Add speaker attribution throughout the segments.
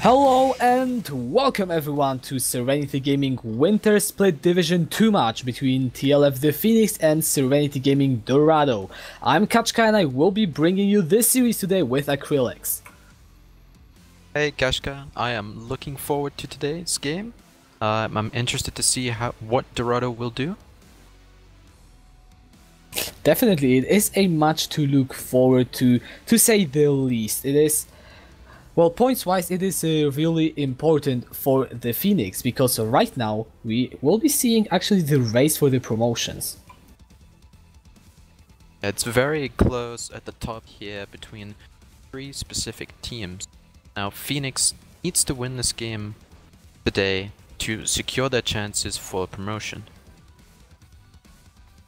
Speaker 1: Hello and welcome everyone to Serenity Gaming WIntersplit Division 2 match between TLF the Phoenix and Serenity Gaming Dorado. I'm Kachka and I will be bringing you this series today with Acrylics.
Speaker 2: Hey Kashka, I am looking forward to today's game. I'm interested to see what Dorado will do.
Speaker 1: Definitely, it is a match to look forward to say the least. It is, well, points-wise, it is really important for the Phoenix, because right now we will be seeing actually the race for the promotions.
Speaker 2: It's very close at the top here between three specific teams. Now Phoenix needs to win this game today to secure their chances for promotion.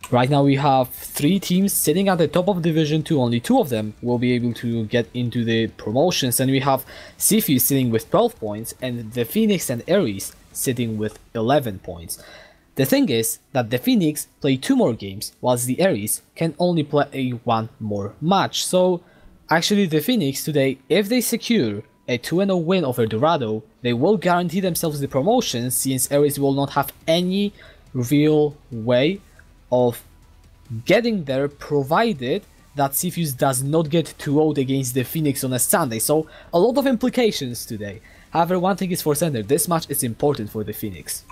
Speaker 1: Right now we have three teams sitting at the top of Division 2, only two of them will be able to get into the promotions, and we have Sifu sitting with 12 points and the Phoenix and Ares sitting with 11 points. The thing is that the Phoenix play 2 more games, whilst the Ares can only play 1 more match. So actually the Phoenix today, if they secure a 2-0 win over Dorado, they will guarantee themselves the promotion, since Ares will not have any real way of getting there, provided that Sifus does not get 2-0 against the Phoenix on a Sunday. So a lot of implications today. However, one thing is for certain, this match is important for the Phoenix.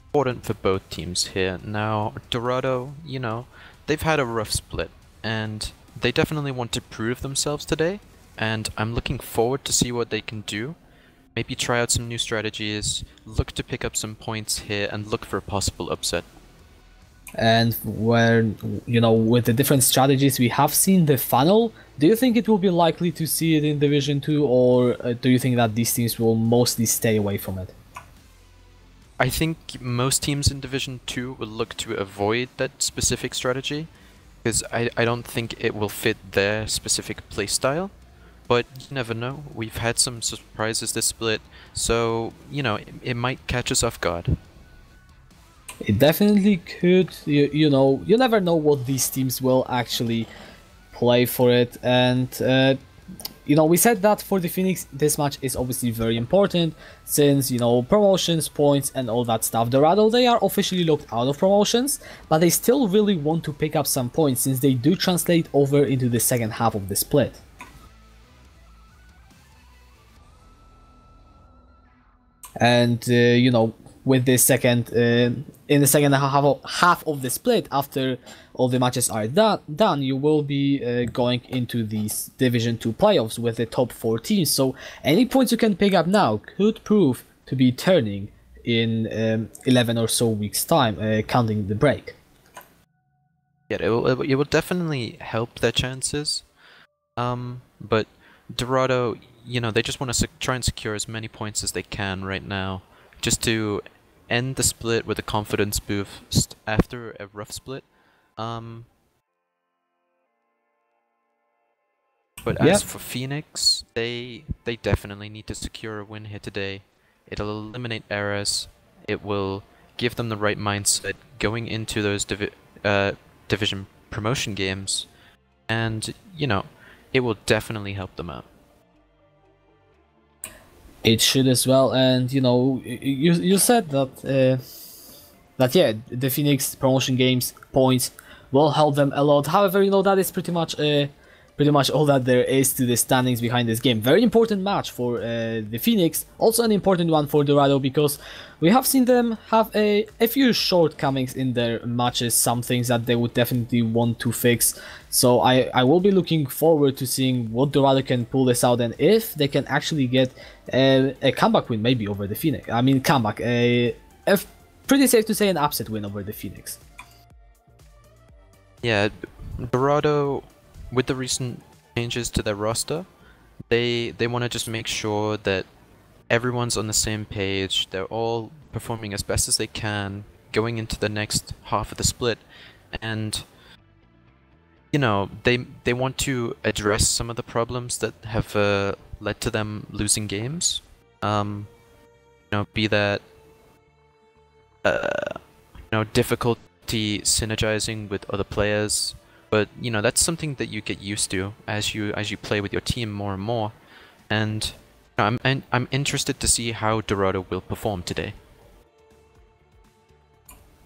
Speaker 2: Important for both teams here. Now Dorado, they've had a rough split and they definitely want to prove themselves today, and I'm looking forward to see what they can do. Maybe try out some new strategies, look to pick up some points here, and look for a possible upset.
Speaker 1: And where, with the different strategies we have seen the funnel, do you think it will be likely to see it in Division 2, or do you think that these teams will mostly stay away from it?
Speaker 2: I think most teams in Division 2 will look to avoid that specific strategy, because I don't think it will fit their specific playstyle. But you never know, we've had some surprises this split, so, it might catch us off guard.
Speaker 1: It definitely could, you never know what these teams will actually play for it, and, we said that for the Phoenix, this match is obviously very important, since, promotions, points, and all that stuff. Dorado, they are officially locked out of promotions, but they still really want to pick up some points, since they do translate over into the second half of the split. And with the second in the second half of the split, after all the matches are done, you will be going into these Division 2 playoffs with the top 4 teams. So any points you can pick up now could prove to be turning in 11 or so weeks time, counting the break.
Speaker 2: Yeah, it will definitely help their chances, but Dorado, they just want to try and secure as many points as they can right now, just to end the split with a confidence boost after a rough split. But as for Phoenix, they definitely need to secure a win here today. It'll eliminate errors. It will give them the right mindset going into those division promotion games, and it will definitely help them out.
Speaker 1: It should as well, and you said that yeah, the Phoenix promotion games points will help them a lot. However, that is pretty much all that there is to the standings behind this game. Very important match for the Phoenix, also an important one for Dorado, because we have seen them have a few shortcomings in their matches, some things that they would definitely want to fix. So I will be looking forward to seeing what Dorado can pull this out, and if they can actually get a comeback win maybe over the Phoenix. I mean comeback, pretty safe to say an upset win over the Phoenix.
Speaker 2: Yeah, Dorado, with the recent changes to their roster, they want to just make sure that everyone's on the same page. They're all performing as best as they can going into the next half of the split, and they want to address some of the problems that have led to them losing games. Be that difficulty synergizing with other players. But that's something that you get used to as you play with your team more and more. and I'm interested to see how Dorado will perform today.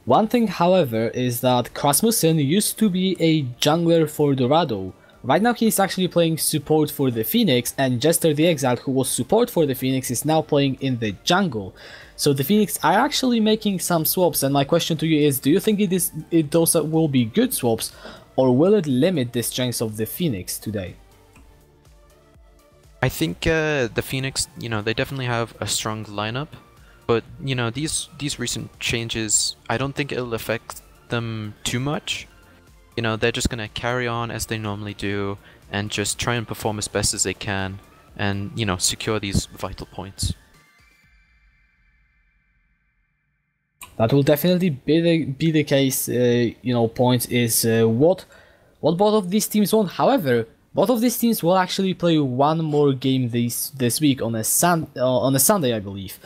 Speaker 1: One thing, however, is that Rasmussen used to be a jungler for Dorado. Right now he's actually playing support for the Phoenix, and Jester the Exiled, who was support for the Phoenix, is now playing in the jungle. So the Phoenix are actually making some swaps, and my question to you is, do you think those will be good swaps, or will it limit the strengths of the Phoenix today?
Speaker 2: I think the Phoenix, they definitely have a strong lineup, but these recent changes, I don't think it'll affect them too much. They're just gonna carry on as they normally do and just try and perform as best as they can and secure these vital points.
Speaker 1: That will definitely be the case. Points is what both of these teams want. However, both of these teams will actually play one more game this week on a Sunday, I believe.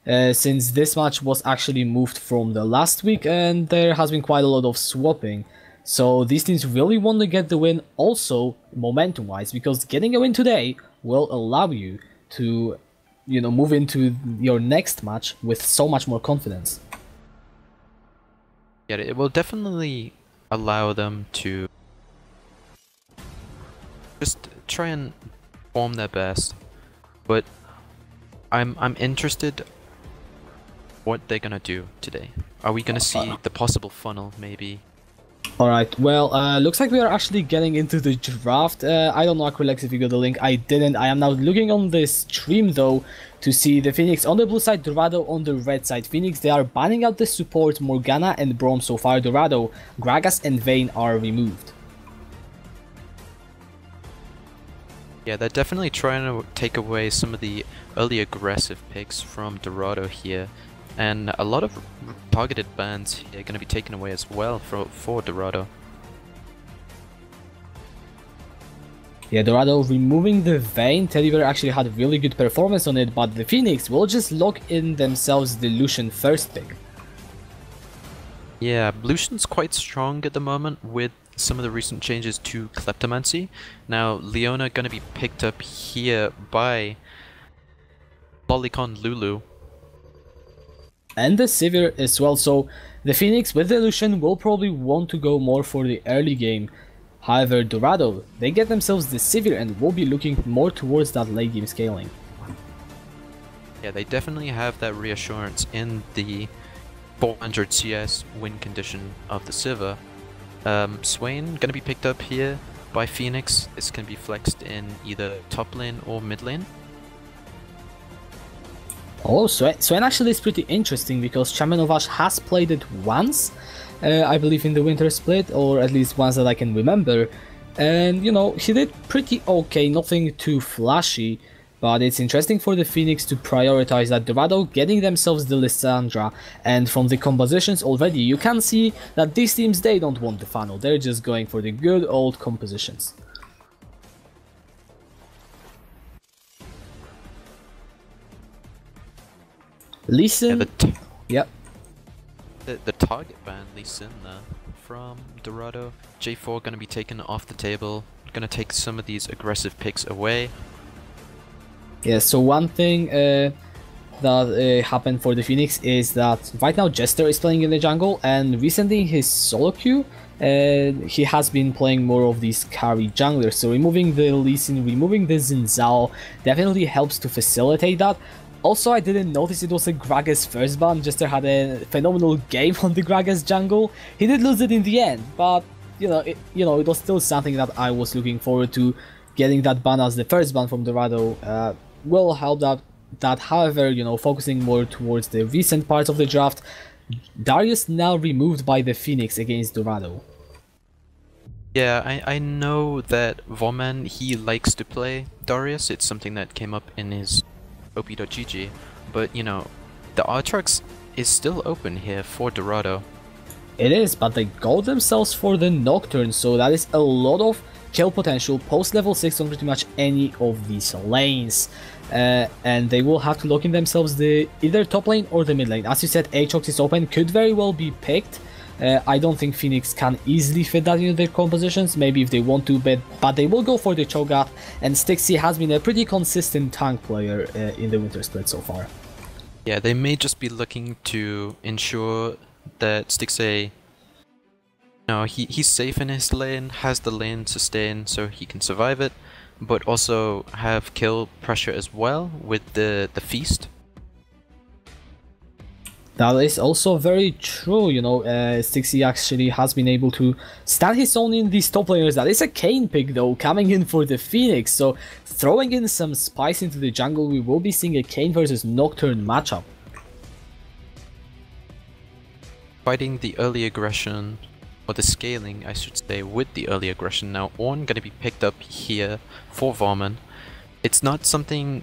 Speaker 1: Since this match was actually moved from the last week, and there has been quite a lot of swapping. So these teams really want to get the win also momentum-wise, because getting a win today will allow you to, move into your next match with so much more confidence.
Speaker 2: Yeah, it will definitely allow them to just try and perform their best, but I'm interested what they're gonna do today. Are we gonna see the possible funnel, maybe?
Speaker 1: Alright, well, looks like we are actually getting into the draft. I don't know, Acrylex, if you got the link. I didn't. I am now looking on the stream, though, to see the Phoenix on the blue side, Dorado on the red side. Phoenix, they are banning out the support Morgana and Braum so far. Dorado, Gragas and Vayne are removed.
Speaker 2: Yeah, they're definitely trying to take away some of the early aggressive picks from Dorado here. And a lot of targeted bans here are going to be taken away as well for Dorado.
Speaker 1: Yeah, Dorado removing the Vayne. Teddybear actually had a really good performance on it, but the Phoenix will just lock in themselves the Lucian first pick.
Speaker 2: Yeah, Lucian's quite strong at the moment with some of the recent changes to Kleptomancy. Now, Leona going to be picked up here by Lolicon Lulu.
Speaker 1: And the Sivir as well, so the Phoenix with the Lucian will probably want to go more for the early game. However, Dorado, they get themselves the Sivir and will be looking more towards that late game scaling.
Speaker 2: Yeah, they definitely have that reassurance in the 400 CS win condition of the Sivir. Swain gonna be picked up here by Phoenix. This can be flexed in either top lane or mid lane.
Speaker 1: Oh, Swain actually is pretty interesting because Chamenovash has played it once, I believe in the WIntersplit, or at least once that I can remember. And, he did pretty okay, nothing too flashy, but it's interesting for the Phoenix to prioritize that. Dorado getting themselves the Lissandra, and from the compositions already, you can see that these teams, they don't want the funnel, they're just going for the good old compositions. Lee Sin,
Speaker 2: yeah, the target ban Lee Sin there from Dorado. J4 gonna be taken off the table, gonna take some of these aggressive picks away.
Speaker 1: Yeah, so one thing that happened for the Phoenix is that right now Jester is playing in the jungle, and recently in his solo queue he has been playing more of these carry junglers, so removing the Lee Sin, removing the Xin Zhao definitely helps to facilitate that. Also, I didn't notice it was a Gragas first ban. Jester had a phenomenal game on the Gragas jungle. He did lose it in the end, but it was still something that I was looking forward to. Getting that ban as the first ban from Dorado will help that. However, focusing more towards the recent parts of the draft, Darius now removed by the Phoenix against Dorado.
Speaker 2: Yeah, I know that Voman, he likes to play Darius. It's something that came up in his op.gg, but the Aatrox is still open here for Dorado.
Speaker 1: It is, but they go themselves for the Nocturne, so that is a lot of kill potential post level 6 on pretty much any of these lanes. And they will have to lock in themselves the either top lane or the mid lane. As you said, Aatrox is open, could very well be picked. I don't think Phoenix can easily fit that into their compositions, maybe if they want to, but they will go for the Cho'Gath, and Stixie has been a pretty consistent tank player in the Wintersplit so far.
Speaker 2: Yeah, they may just be looking to ensure that Stixie, he's safe in his lane, has the lane sustain so he can survive it, but also have kill pressure as well with the Feast.
Speaker 1: That is also very true, Stixie actually has been able to stand his own in these top laners. That is a Kayn pick though, coming in for the Phoenix, so throwing in some spice into the jungle, we will be seeing a Kayn versus Nocturne matchup.
Speaker 2: Fighting the early aggression, or the scaling I should say, with the early aggression. Now Ornn gonna be picked up here for Varman. It's not something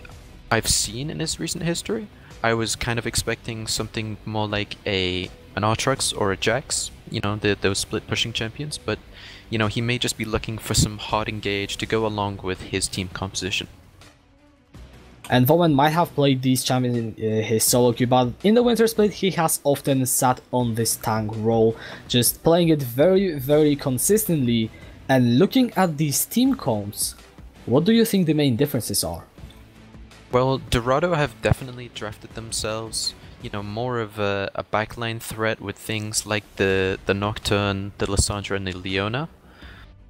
Speaker 2: I've seen in his recent history. I was kind of expecting something more like an Aatrox or a Jax, those split pushing champions, but he may just be looking for some hard engage to go along with his team composition.
Speaker 1: And Varman might have played these champions in his solo queue, but in the Wintersplit he has often sat on this tank role, just playing it very, very consistently. And looking at these team comps, what do you think the main differences are?
Speaker 2: Well, Dorado have definitely drafted themselves, more of a backline threat with things like the Nocturne, the Lissandra, and the Leona.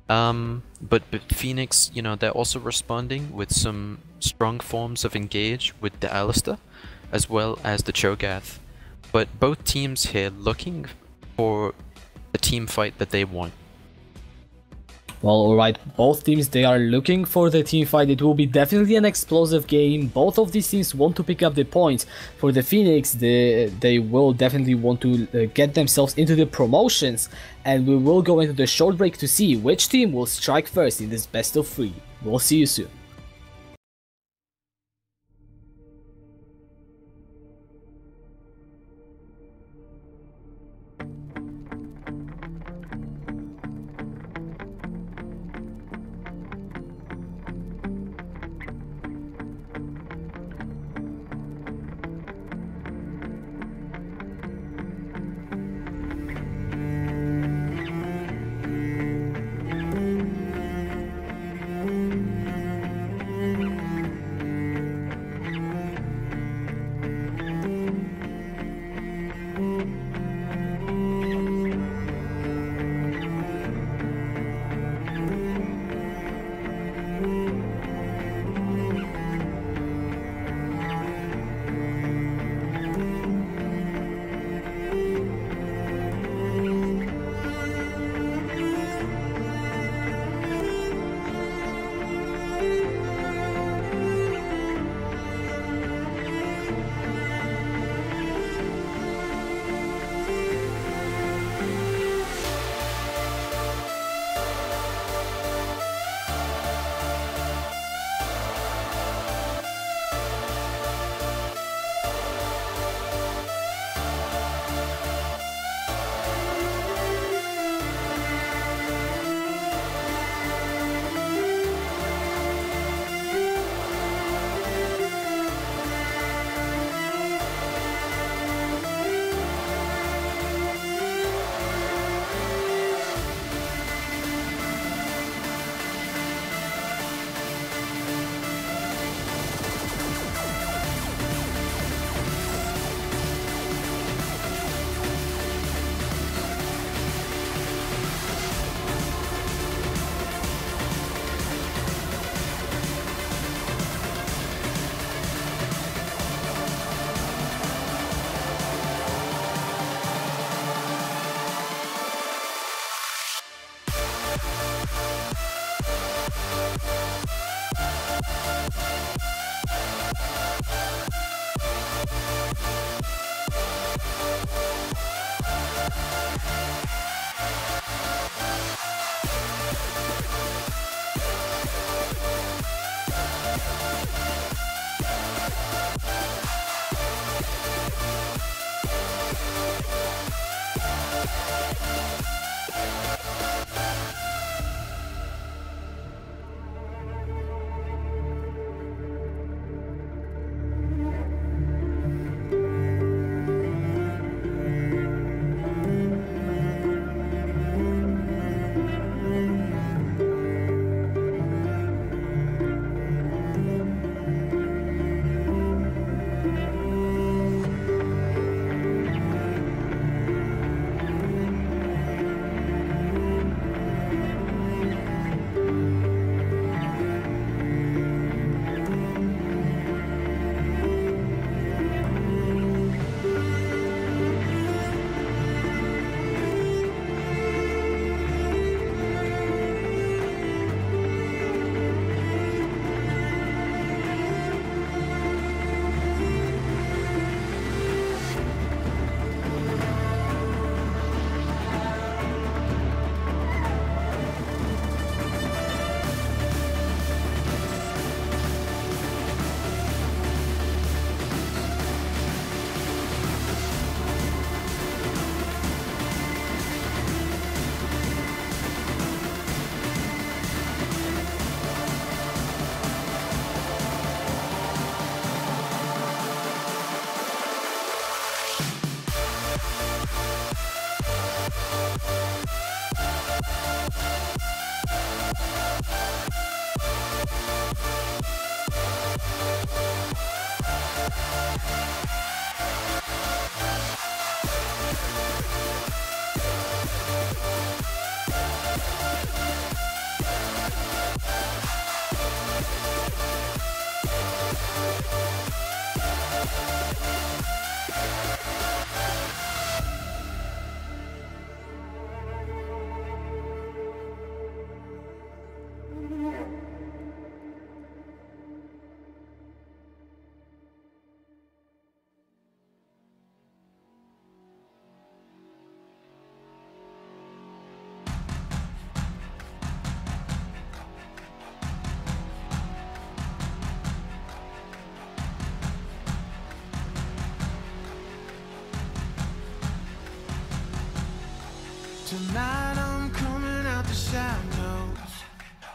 Speaker 2: But Phoenix, they're also responding with some strong forms of engage with the Alistar, as well as the Cho'Gath. But both teams here looking for the team fight that they want.
Speaker 1: Well, alright, both teams, they are looking for the team fight. It will be definitely an explosive game. Both of these teams want to pick up the points. For the Phoenix, they will definitely want to get themselves into the promotions. And we will go into the short break to see which team will strike first in this best of 3. We'll see you soon.
Speaker 3: Tonight I'm coming out the shadows.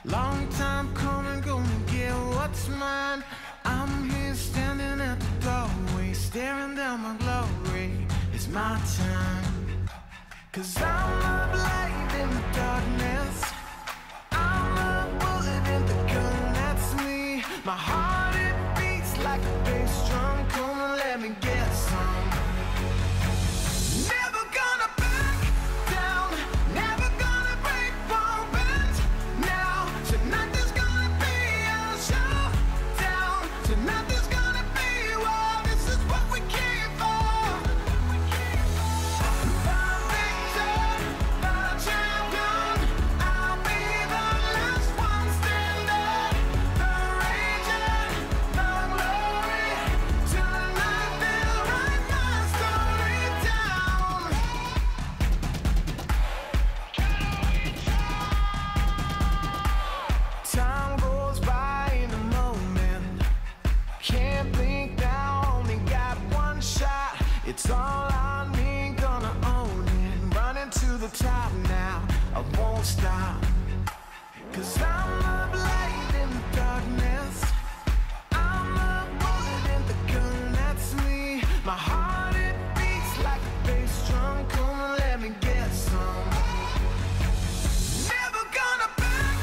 Speaker 3: Long time coming, gonna get what's mine. I'm here standing at the doorway, staring down my glory. It's my time. 'Cause I'm a light in the darkness. I'm a bullet in the gun, that's me. My heart, it beats like a bass drum. Come and let me get some. Never gonna back down, never gonna break, won't bend now. Tonight there's gonna be a showdown. Tonight there's gonna be war. This is what we came for. The victor, the champion. I'll be the last one standing. The raging, the glory. Tonight they'll write my story down. Time goes by in a moment. Can't blink now, only got one shot. It's all on me, gonna own it. Running to the top now, I won't stop. 'Cause I'm a light in the darkness. I'm a bullet in the gun, that's me. My heart, it beats like a bass drum. Come and let me get some. Never gonna back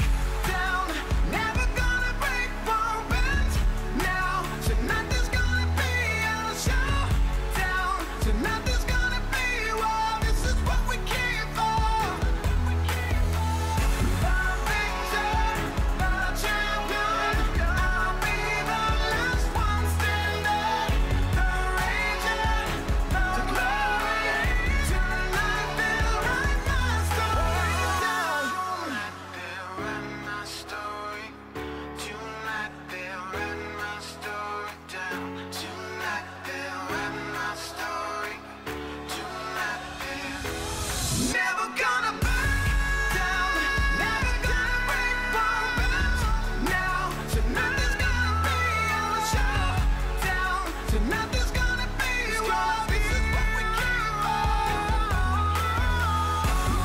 Speaker 3: down, never gonna break, won't bend now. Tonight there's gonna be a showdown. Tonight there's gonna be war. This is what we came for. The victor, the champion. I'll be the last one standing. The raging, the glory. Tonight they'll write my story down. Tonight they'll write my story. Tonight they'll write my story down. Tonight they'll write my story. Tonight they'll never gonna back down, never gonna break, won't bend now. Tonight there's gonna be a showdown. Tonight there's gonna be war. This is what we came for.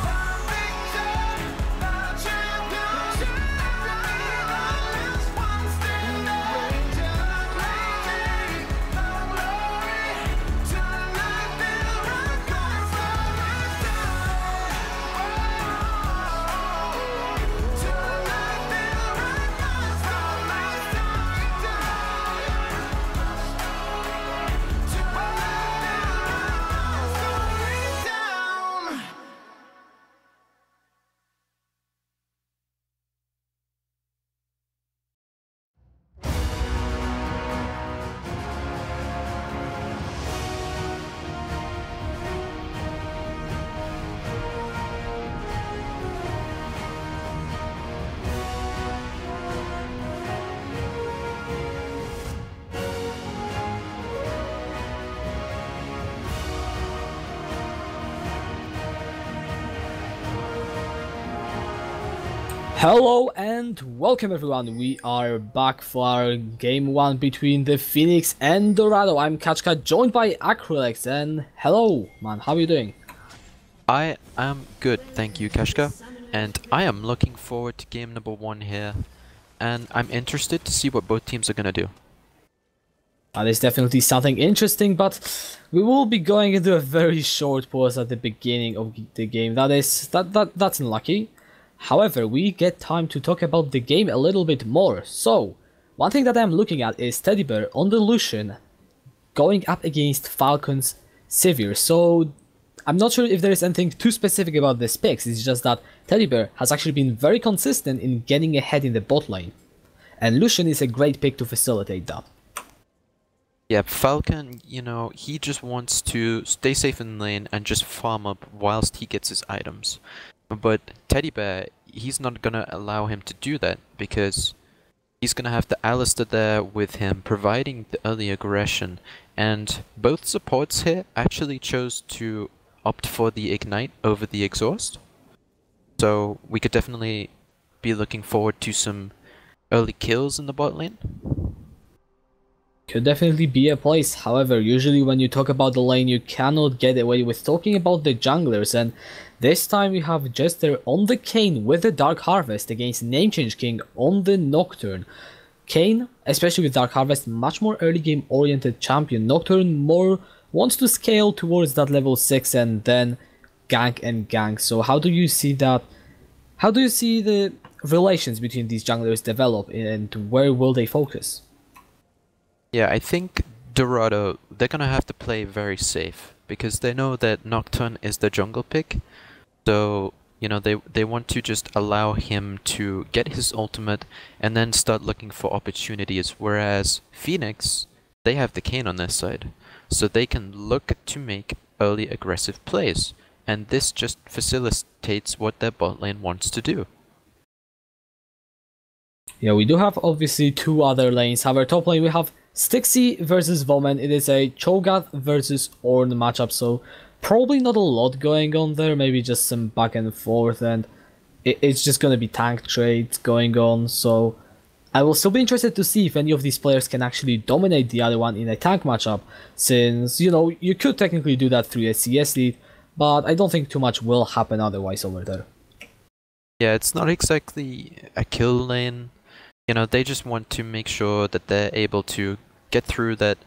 Speaker 3: The victor, the champion. I'll be the last one standing. The raging, the glory. Tonight they'll write my story down. Tonight they'll write my story down.
Speaker 1: Hello and welcome everyone, we are back for our game 1 between the Phoenix and Dorado. I'm Kaczka, joined by Acrylex, and hello man, how are you doing?
Speaker 2: I am good, thank you, Keshka, and I am looking forward to game number 1 here, and I'm interested to see what both teams are gonna do.
Speaker 1: That is definitely something interesting, but we will be going into a very short pause at the beginning of the game. That's unlucky. However, we get time to talk about the game a little bit more. So, one thing that I'm looking at is Teddy Bear on the Lucian going up against Falcon's Sivir. So I'm not sure if there is anything too specific about this picks. It's just that Teddy Bear has actually been very consistent in getting ahead in the bot lane. And Lucian is a great pick to facilitate that.
Speaker 2: Yeah, Falcon, you know, he just wants to stay safe in lane and just farm up whilst he gets his items. But Teddy Bear, he's not gonna allow him to do that because he's gonna have the Alistair there with him, providing the early aggression. And both supports here actually chose to opt for the Ignite over the Exhaust. So we could definitely be looking forward to some early kills in the bot lane.
Speaker 1: Could definitely be a place. However, usually when you talk about the lane, you cannot get away with talking about the junglers, and this time we have Jester on the Kayn with the Dark Harvest against Namechange King on the Nocturne. Kayn, especially with Dark Harvest, much more early game oriented champion. Nocturne more wants to scale towards that level 6 and then gank and gank. So how do you see that? How do you see the relations between these junglers develop, and where will they focus?
Speaker 2: Yeah, I think Dorado, they're gonna have to play very safe because they know that Nocturne is the jungle pick. So, you know, they want to just allow him to get his ultimate and then start looking for opportunities. Whereas Phoenix, they have the Kayn on their side. So they can look to make early aggressive plays. And this just facilitates what their bot lane wants to do. Yeah,
Speaker 1: we do have obviously two other lanes. However, top lane we have Stixie versus Voman. It is a Cho'Gath versus Ornn matchup, so probably not a lot going on there, maybe just some back and forth, and it's just gonna be tank trades going on, so I will still be interested to see if any of these players can actually dominate the other one in a tank matchup, since, you know, you could technically do that through a CS lead, but I don't think too much will happen otherwise over there.
Speaker 2: Yeah, it's not exactly a kill lane. You know, they just want to make sure that they're able to get through that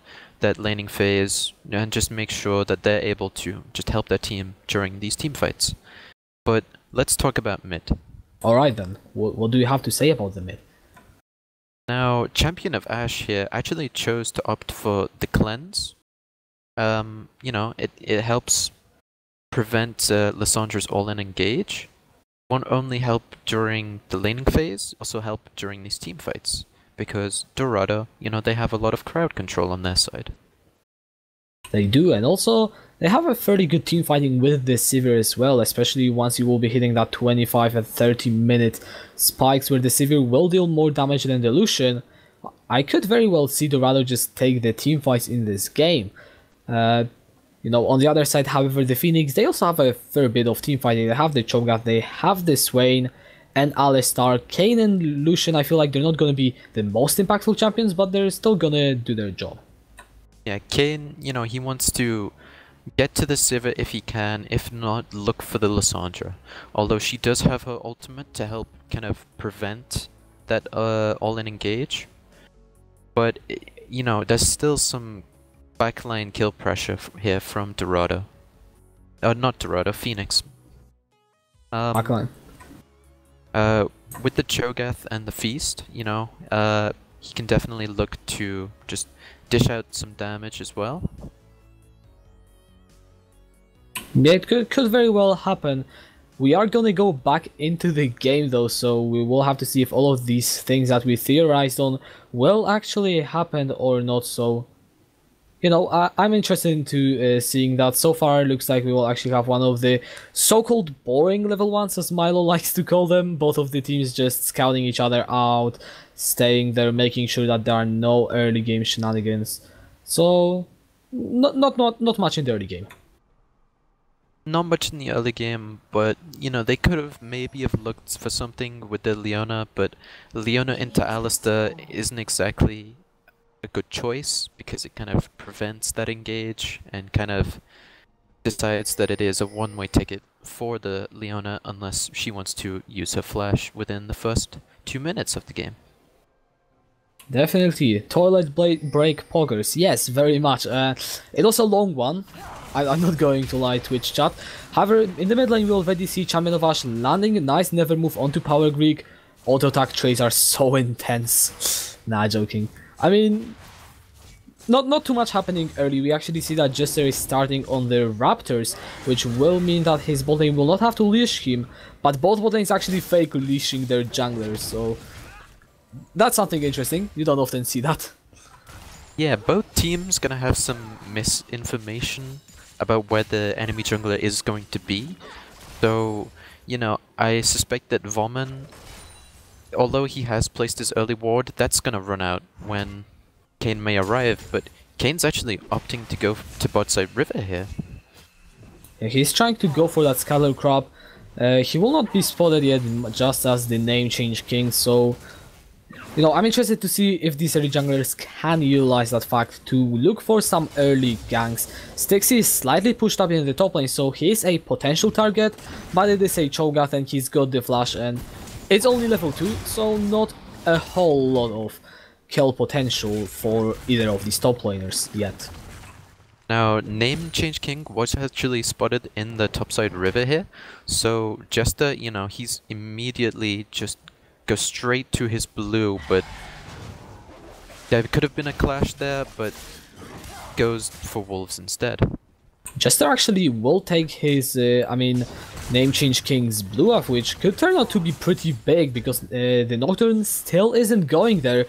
Speaker 2: laning phase and just make sure that they're able to just help their team during these team fights. But let's talk about mid. Alright
Speaker 1: then, what do you have to say about the mid?
Speaker 2: Now, Champion of Ash here actually chose to opt for the cleanse. You know, it helps prevent Lissandra's all-in engage. Won't only help during the laning phase, also help during these team fights. Because Dorado, you know, they have a lot of crowd control on their side.
Speaker 1: They do, and also they have a fairly good team fighting with the Sivir as well, especially once you will be hitting that 25 and 30 minute spikes where the Sivir will deal more damage than the Lucian. I could very well see Dorado just take the team fights in this game. You know, on the other side, however, the Phoenix, they also have a fair bit of team fighting. They have the Cho'Gath, they have the Swain, and Alistar. Kayn and Lucian, I feel like they're not going to be the most impactful champions, but they're still going to do their job.
Speaker 2: Yeah, Kayn, you know, he wants to get to the Sivir if he can, if not, look for the Lissandra. Although she does have her ultimate to help kind of prevent that all-in engage. But, you know, there's still some backline kill pressure here from Dorado. Not Dorado, Phoenix.
Speaker 1: Backline.
Speaker 2: With the Cho'Gath and the Feast, you know, he can definitely look to just dish out some damage as well.
Speaker 1: Yeah, it could very well happen. We are gonna go back into the game though, so we will have to see if all of these things that we theorized on will actually happen or not. So, you know, I'm interested into seeing that. So far, it looks like we will actually have one of the so-called boring level 1s, as Milo likes to call them. Both of the teams just scouting each other out, staying there, making sure that there are no early game shenanigans. So, not much in the early game.
Speaker 2: Not much in the early game, but, you know, they could have maybe looked for something with the Leona, but Leona into Alistar isn't exactly a good choice because it kind of prevents that engage and kind of decides that it is a one-way ticket for the Leona unless she wants to use her flash within the first 2 minutes of the game.
Speaker 1: Definitely. Toilet break pokers. Yes, very much. It was a long one. I'm not going to lie, Twitch chat. However, in the mid lane we already see Champion of Ash landing a nice never move onto Power Greek. Auto attack trades are so intense. Nah, joking. I mean, not too much happening early. We actually see that Jester is starting on the Raptors, which will mean that his bot lane will not have to leash him, but both bot lanes actually fake leashing their junglers, so that's something interesting. You don't often see that.
Speaker 2: Yeah, both teams gonna have some misinformation about where the enemy jungler is going to be. So, you know, I suspect that Vomon, although he has placed his early ward, that's gonna run out when Kayn may arrive, but Kayn's actually opting to go to bot side river here.
Speaker 1: Yeah, he's trying to go for that Scalar Crab. He will not be spotted yet, just as the name change king, so you know, I'm interested to see if these early junglers can utilize that fact to look for some early ganks. Stixie is slightly pushed up in the top lane, so he is a potential target, but it is a Cho'Gath and he's got the flash and it's only level 2, so not a whole lot of kill potential for either of these top laners yet.
Speaker 2: Now, name change king was actually spotted in the topside river here, so Jester, you know, he's immediately just go straight to his blue, but there could have been a clash there, but goes for wolves instead.
Speaker 1: Jester actually will take his, name change king's blue up, which could turn out to be pretty big because the Nocturne still isn't going there.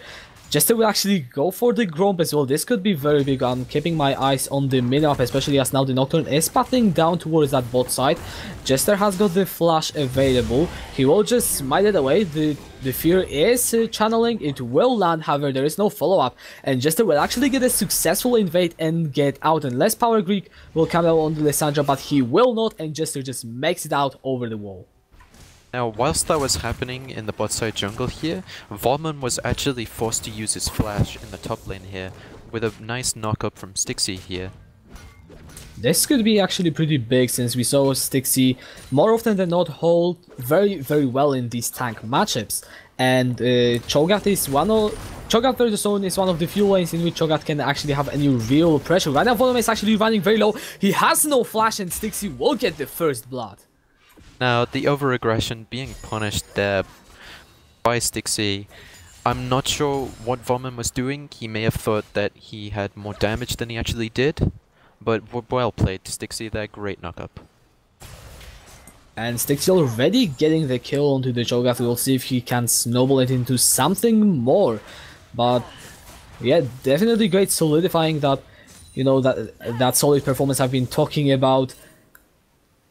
Speaker 1: Jester will actually go for the Gromp as well. This could be very big. I'm keeping my eyes on the mid-up, especially as now the Nocturne is pathing down towards that bot side. Jester has got the flash available. He will just smite it away. The fear is channeling. It will land, however, there is no follow-up. And Jester will actually get a successful invade and get out. Unless Power Greek will come out on the Lissandra, but he will not. And Jester just makes it out over the wall.
Speaker 2: Now, whilst that was happening in the bot side jungle here, Volmon was actually forced to use his flash in the top lane here, with a nice knock-up from Stixie here.
Speaker 1: This could be actually pretty big, since we saw Stixie more often than not hold very well in these tank matchups. And Cho'Gath is Cho'Gath versus Zone is one of the few lanes in which Cho'Gath can actually have any real pressure. Right now Volmon is actually running very low. He has no flash and Stixie will get the first blood.
Speaker 2: Now, the over-aggression being punished there by Stixie, I'm not sure what Vomon was doing. He may have thought that he had more damage than he actually did, but well played, Stixie there, great knock-up.
Speaker 1: And Stixie already getting the kill onto the Cho'Gath. We'll see if he can snowball it into something more. But yeah, definitely great, solidifying that, you know, that solid performance I've been talking about.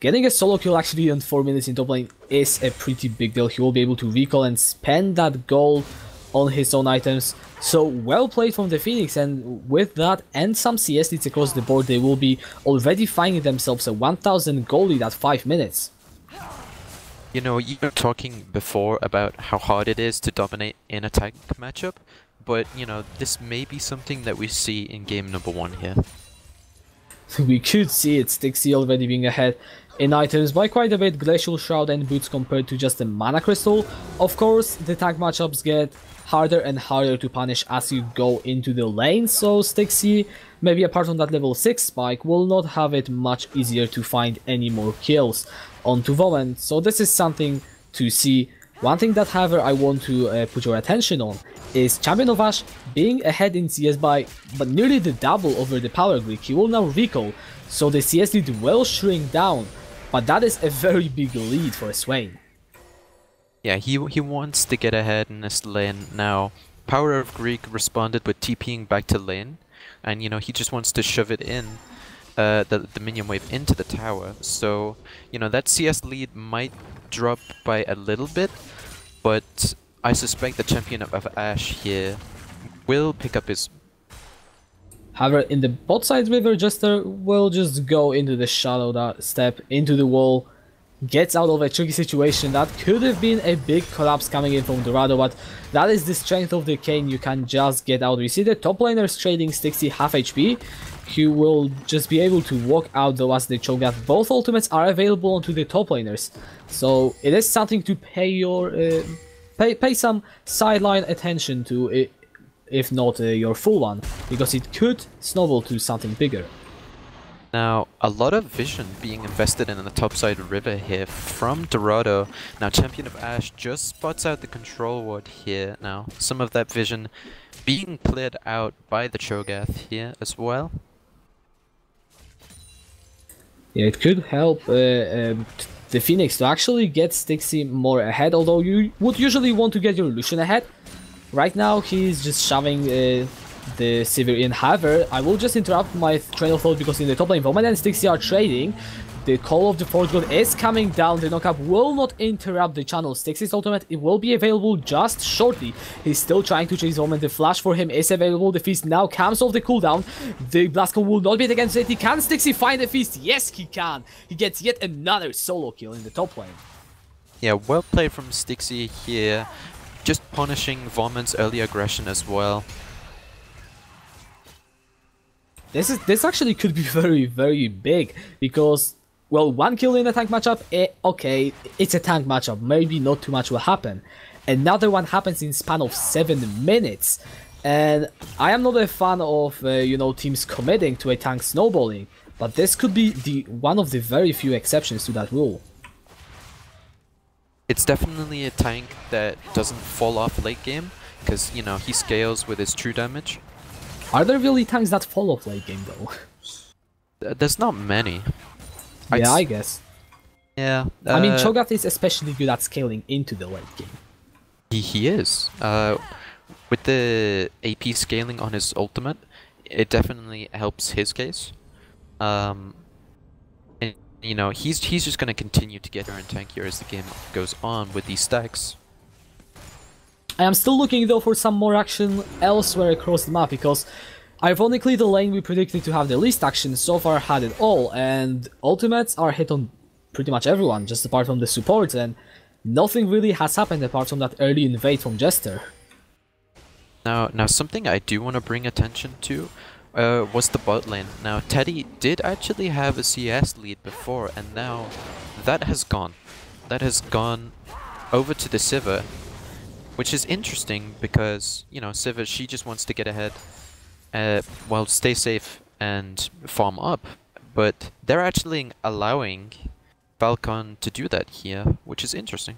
Speaker 1: Getting a solo kill actually in 4 minutes in top lane is a pretty big deal. He will be able to recall and spend that gold on his own items. So well played from the Phoenix, and with that and some CS leads across the board, they will be already finding themselves a 1000 gold lead at 5 minutes.
Speaker 2: You know, you were talking before about how hard it is to dominate in a tank matchup, but you know, this may be something that we see in game number 1 here.
Speaker 1: We could see it, Stixie already being ahead in items by quite a bit, Glacial Shroud and Boots compared to just the Mana Crystal. Of course, the tank matchups get harder and harder to punish as you go into the lane, so Stixie, maybe apart from that level 6 spike, will not have it much easier to find any more kills onto Vomon, so this is something to see. One thing that, however, I want to put your attention on is Champion of Ash being ahead in CS by but nearly the double over the Power Greek. He will now recall, so the CS lead will shrink down, but that is a very big lead for Swain.
Speaker 2: Yeah, he wants to get ahead in this lane now. Power of Greek responded with TPing back to lane, and you know, he just wants to shove it in, the minion wave into the tower. So, you know, that CS lead might drop by a little bit, but I suspect the Champion of Ash here will pick up his...
Speaker 1: However, in the bot side river, Jester will just go into the shadow step into the wall, gets out of a tricky situation. That could have been a big collapse coming in from Dorado, but that is the strength of the Kayn. You can just get out. We see the top laners trading Stixie half HP. He will just be able to walk out though as the Cho'Gath. Both ultimates are available onto the top laners, so it is something to pay your pay some sideline attention to, if not your full one, because it could snowball to something bigger.
Speaker 2: Now, a lot of vision being invested in the topside river here from Dorado. Now, Champion of Ash just spots out the control ward here. Now, some of that vision being cleared out by the Cho'Gath here as well.
Speaker 1: Yeah, it could help the Phoenix to actually get Stixie more ahead, although you would usually want to get your Lucian ahead. Right now, he's just shoving the Sivir in. However, I will just interrupt my train of thought because in the top lane, Voman and Stixie are trading. The Call of the Forge God is coming down. The knockup will not interrupt the channel. Stixie's ultimate, it will be available just shortly. He's still trying to chase Voman. The flash for him is available. The Feast now comes off the cooldown. The Blastcon will not be against it. Can Stixie find the Feast? Yes, he can. He gets yet another solo kill in the top lane.
Speaker 2: Yeah, well played from Stixie here. Just punishing Voman's early aggression as well.
Speaker 1: This actually could be very, very big because, well, one kill in a tank matchup, okay, it's a tank matchup, maybe not too much will happen. Another one happens in span of 7 minutes, and I am not a fan of, you know, teams committing to a tank snowballing, but this could be one of the very few exceptions to that rule.
Speaker 2: It's definitely a tank that doesn't fall off late game, because, you know, he scales with his true damage.
Speaker 1: Are there really tanks that fall off late game though?
Speaker 2: There's not many.
Speaker 1: Yeah, I guess.
Speaker 2: Yeah.
Speaker 1: I mean, Cho'Gath is especially good at scaling into the late game.
Speaker 2: He is. With the AP scaling on his ultimate, it definitely helps his case. And, you know, he's just going to continue to get her in tankier as the game goes on with these stacks.
Speaker 1: I am still looking though for some more action elsewhere across the map because ironically the lane we predicted to have the least action so far had it all, and ultimates are hit on pretty much everyone just apart from the supports, and nothing really has happened apart from that early invade from Jester.
Speaker 2: Now something I do want to bring attention to was the bot lane. Now Teddy did actually have a CS lead before, and now that has gone. That has gone over to the Sivir. Which is interesting because, you know, Sivir, she just wants to get ahead, well, stay safe and farm up. But they're actually allowing Falcon to do that here, which is interesting.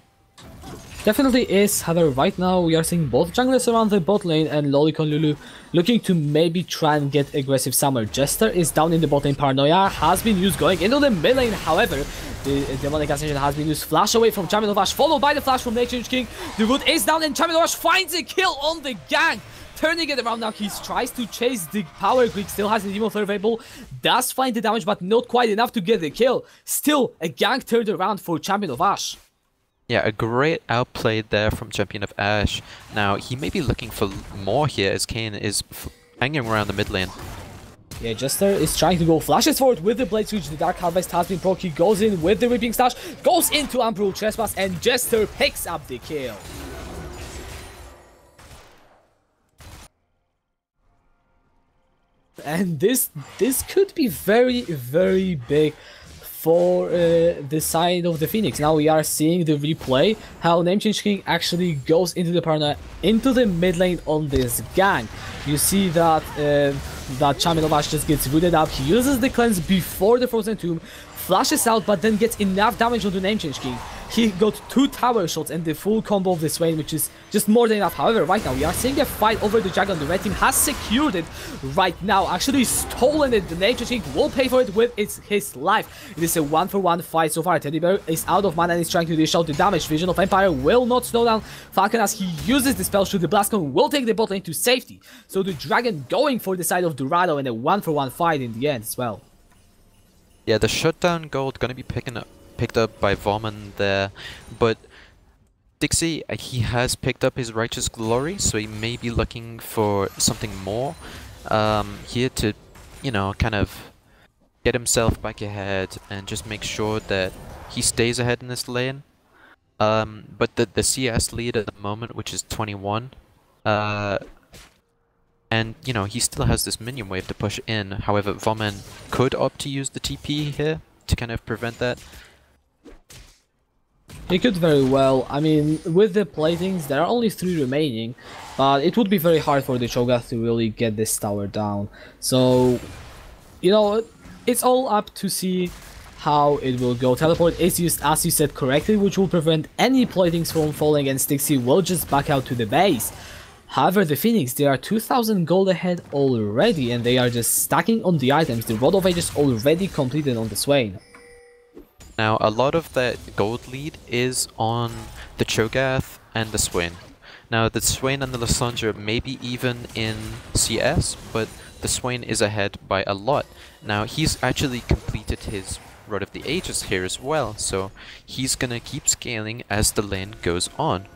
Speaker 1: Definitely is. However, right now we are seeing both junglers around the bot lane and Lolicon Lulu looking to maybe try and get aggressive summer. Jester is down in the bot lane. Paranoia has been used going into the mid lane. However, the demonic assassination has been used. Flash away from Champion of Ash, followed by the flash from Nature King. The root is down and Champion of Ash finds a kill on the gang. Turning it around now, he tries to chase the power Greek, still has the Demon Flare available, does find the damage but not quite enough to get the kill. Still, a gang turned around for Champion of Ash.
Speaker 2: Yeah, a great outplay there from Champion of Ash. Now, he may be looking for more here as Kayn is hanging around the mid lane.
Speaker 1: Yeah, Jester is trying to go, flashes forward with the Blade Switch, the Dark Harvest has been proc, he goes in with the Reaping Slash, goes into Unbrew Trespass, and Jester picks up the kill. And this could be very, very big for the side of the Phoenix. Now we are seeing the replay, how Namechange King actually goes into the Paranoia, into the mid lane on this gang. You see that that Champion of Ash just gets rooted up, he uses the cleanse before the Frozen Tomb, flashes out but then gets enough damage onto Namechange King. He got 2 tower shots and the full combo of the Swain, which is just more than enough. However, right now we are seeing a fight over the dragon. The red team has secured it right now, actually stolen it. The Nature King will pay for it with his life. It is a 1-for-1 fight so far. Teddy Bear is out of mana and is trying to dish out the damage. Vision of Empire will not slow down Falcon as he uses the spell shoot. The Blastcon will take the bot lane to safety. So the dragon going for the side of Dorado in a 1-for-1 fight in the end as well.
Speaker 2: Yeah, the shutdown gold gonna be picked up by Voman there, but Dixie, he has picked up his Righteous Glory, so he may be looking for something more here to, you know, kind of get himself back ahead and just make sure that he stays ahead in this lane. But the CS lead at the moment, which is 21, and, you know, he still has this minion wave to push in. However, Voman could opt to use the TP here to kind of prevent that.
Speaker 1: He could very well. I mean, with the platings, there are only 3 remaining, but it would be very hard for the Cho'Gath to really get this tower down. So, you know, it's all up to see how it will go. Teleport is used, as you said correctly, which will prevent any platings from falling, and Stixie will just back out to the base. However, the Phoenix, they are 2000 gold ahead already, and they are just stacking on the items. The Rod of Ages already completed on the Swain.
Speaker 2: Now, a lot of that gold lead is on the Cho'Gath and the Swain. Now, the Swain and the Lysandra may be even in CS, but the Swain is ahead by a lot. Now, he's actually completed his Rod of the Ages here as well, so he's gonna keep scaling as the lane goes on.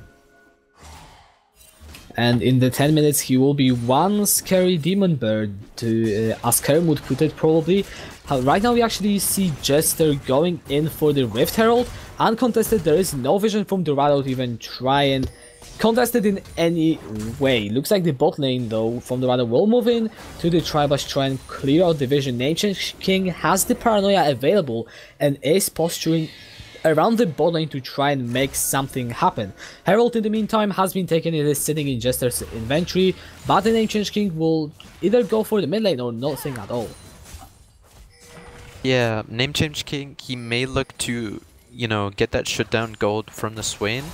Speaker 1: And in the 10 minutes he will be one scary demon bird, to as Kerem would put it probably. Right now we actually see Jester going in for the Rift Herald. Uncontested, there is no vision from Dorado to even try and contest it in any way. Looks like the bot lane though from Dorado will move in to the Tribush, try and clear out the vision. Namechange King has the Paranoia available and is posturing around the bot lane to try and make something happen. Herald in the meantime has been taken, it is sitting in Jester's inventory, but the Namechange King will either go for the mid lane or nothing at all.
Speaker 2: Yeah, Namechange King, he may look to, you know, get that shutdown gold from the Swain,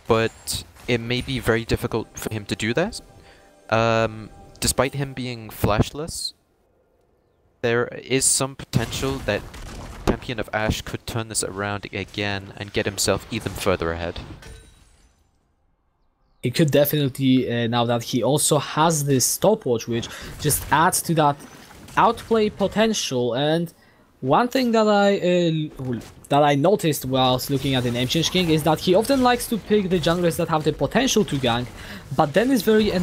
Speaker 2: but it may be very difficult for him to do that. Despite him being flashless, there is some potential that Champion of Ash could turn this around again and get himself even further ahead.
Speaker 1: He could definitely, now that he also has this stopwatch, which just adds to that outplay potential. And one thing that I noticed whilst looking at the Namechange King is that he often likes to pick the junglers that have the potential to gank, but then is very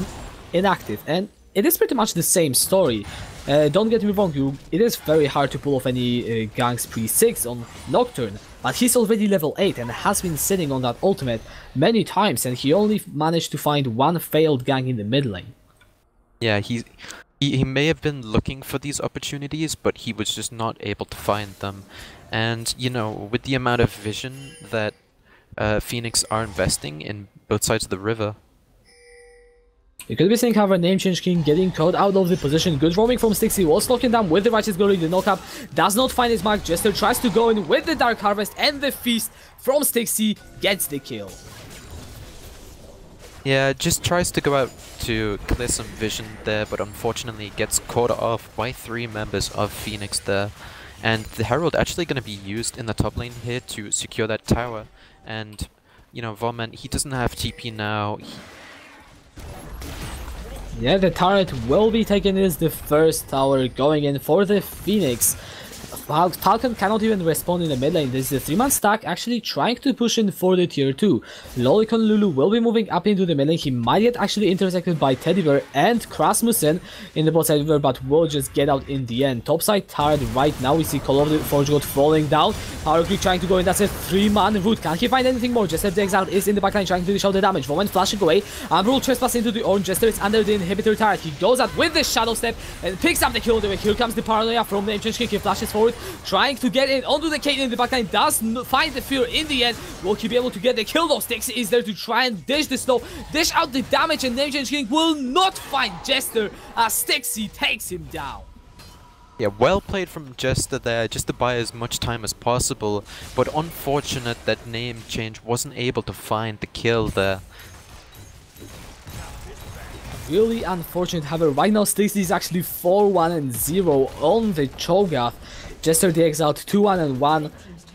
Speaker 1: inactive. And it is pretty much the same story. Don't get me wrong, it is very hard to pull off any ganks pre-6 on Nocturne, but he's already level 8 and has been sitting on that ultimate many times, and he only managed to find one failed gank in the mid lane.
Speaker 2: Yeah, he may have been looking for these opportunities, but he was just not able to find them. And, you know, with the amount of vision that Phoenix are investing in both sides of the river,
Speaker 1: you could be seeing however Namechange King getting caught out of the position. Good roaming from Stixie, was knocking down with the Righteous Glory. The knockup does not find his mark. Jester tries to go in with the Dark Harvest, and the Feast from Stixie gets the kill.
Speaker 2: yeah, just tries to go out to clear some vision there, but unfortunately gets caught off by 3 members of Phoenix there. And the Herald actually going to be used in the top lane here to secure that tower. And, you know, Vorman, he doesn't have TP now.
Speaker 1: Yeah, the turret will be taken as the first tower going in for the Phoenix. Falcon cannot even respond in the mid lane. This is a 3-man stack actually trying to push in for the tier 2. Lolicon Lulu will be moving up into the mid lane. He might get actually intersected by Teddy Bear and Krasmussen in the bot side river, but will just get out in the end. Topside turret right now, we see Call of the Forge God falling down. Power Creep trying to go in, that's a 3-man route. Can he find anything more? Jester the Exile is in the backline trying to dish out the damage. Moment flashing away. Umbral trespass into the orange. Jester is under the inhibitor turret. He goes out with the Shadow Step and picks up the kill. Here comes the Paranoia from the Namechange King. He flashes forward, trying to get in onto the Caitlyn in the backline, does find the fear in the end. Will he be able to get the kill though? Stixie is there to try and dish the snow, dish out the damage, and Namechange King will not find Jester as Stixie takes him down.
Speaker 2: Yeah, well played from Jester there, just to buy as much time as possible, but unfortunate that Namechange wasn't able to find the kill there.
Speaker 1: Really unfortunate. However, right now Stixie is actually 4-1-0 on the Cho'Gath. Jester the Exiled 2-1-1,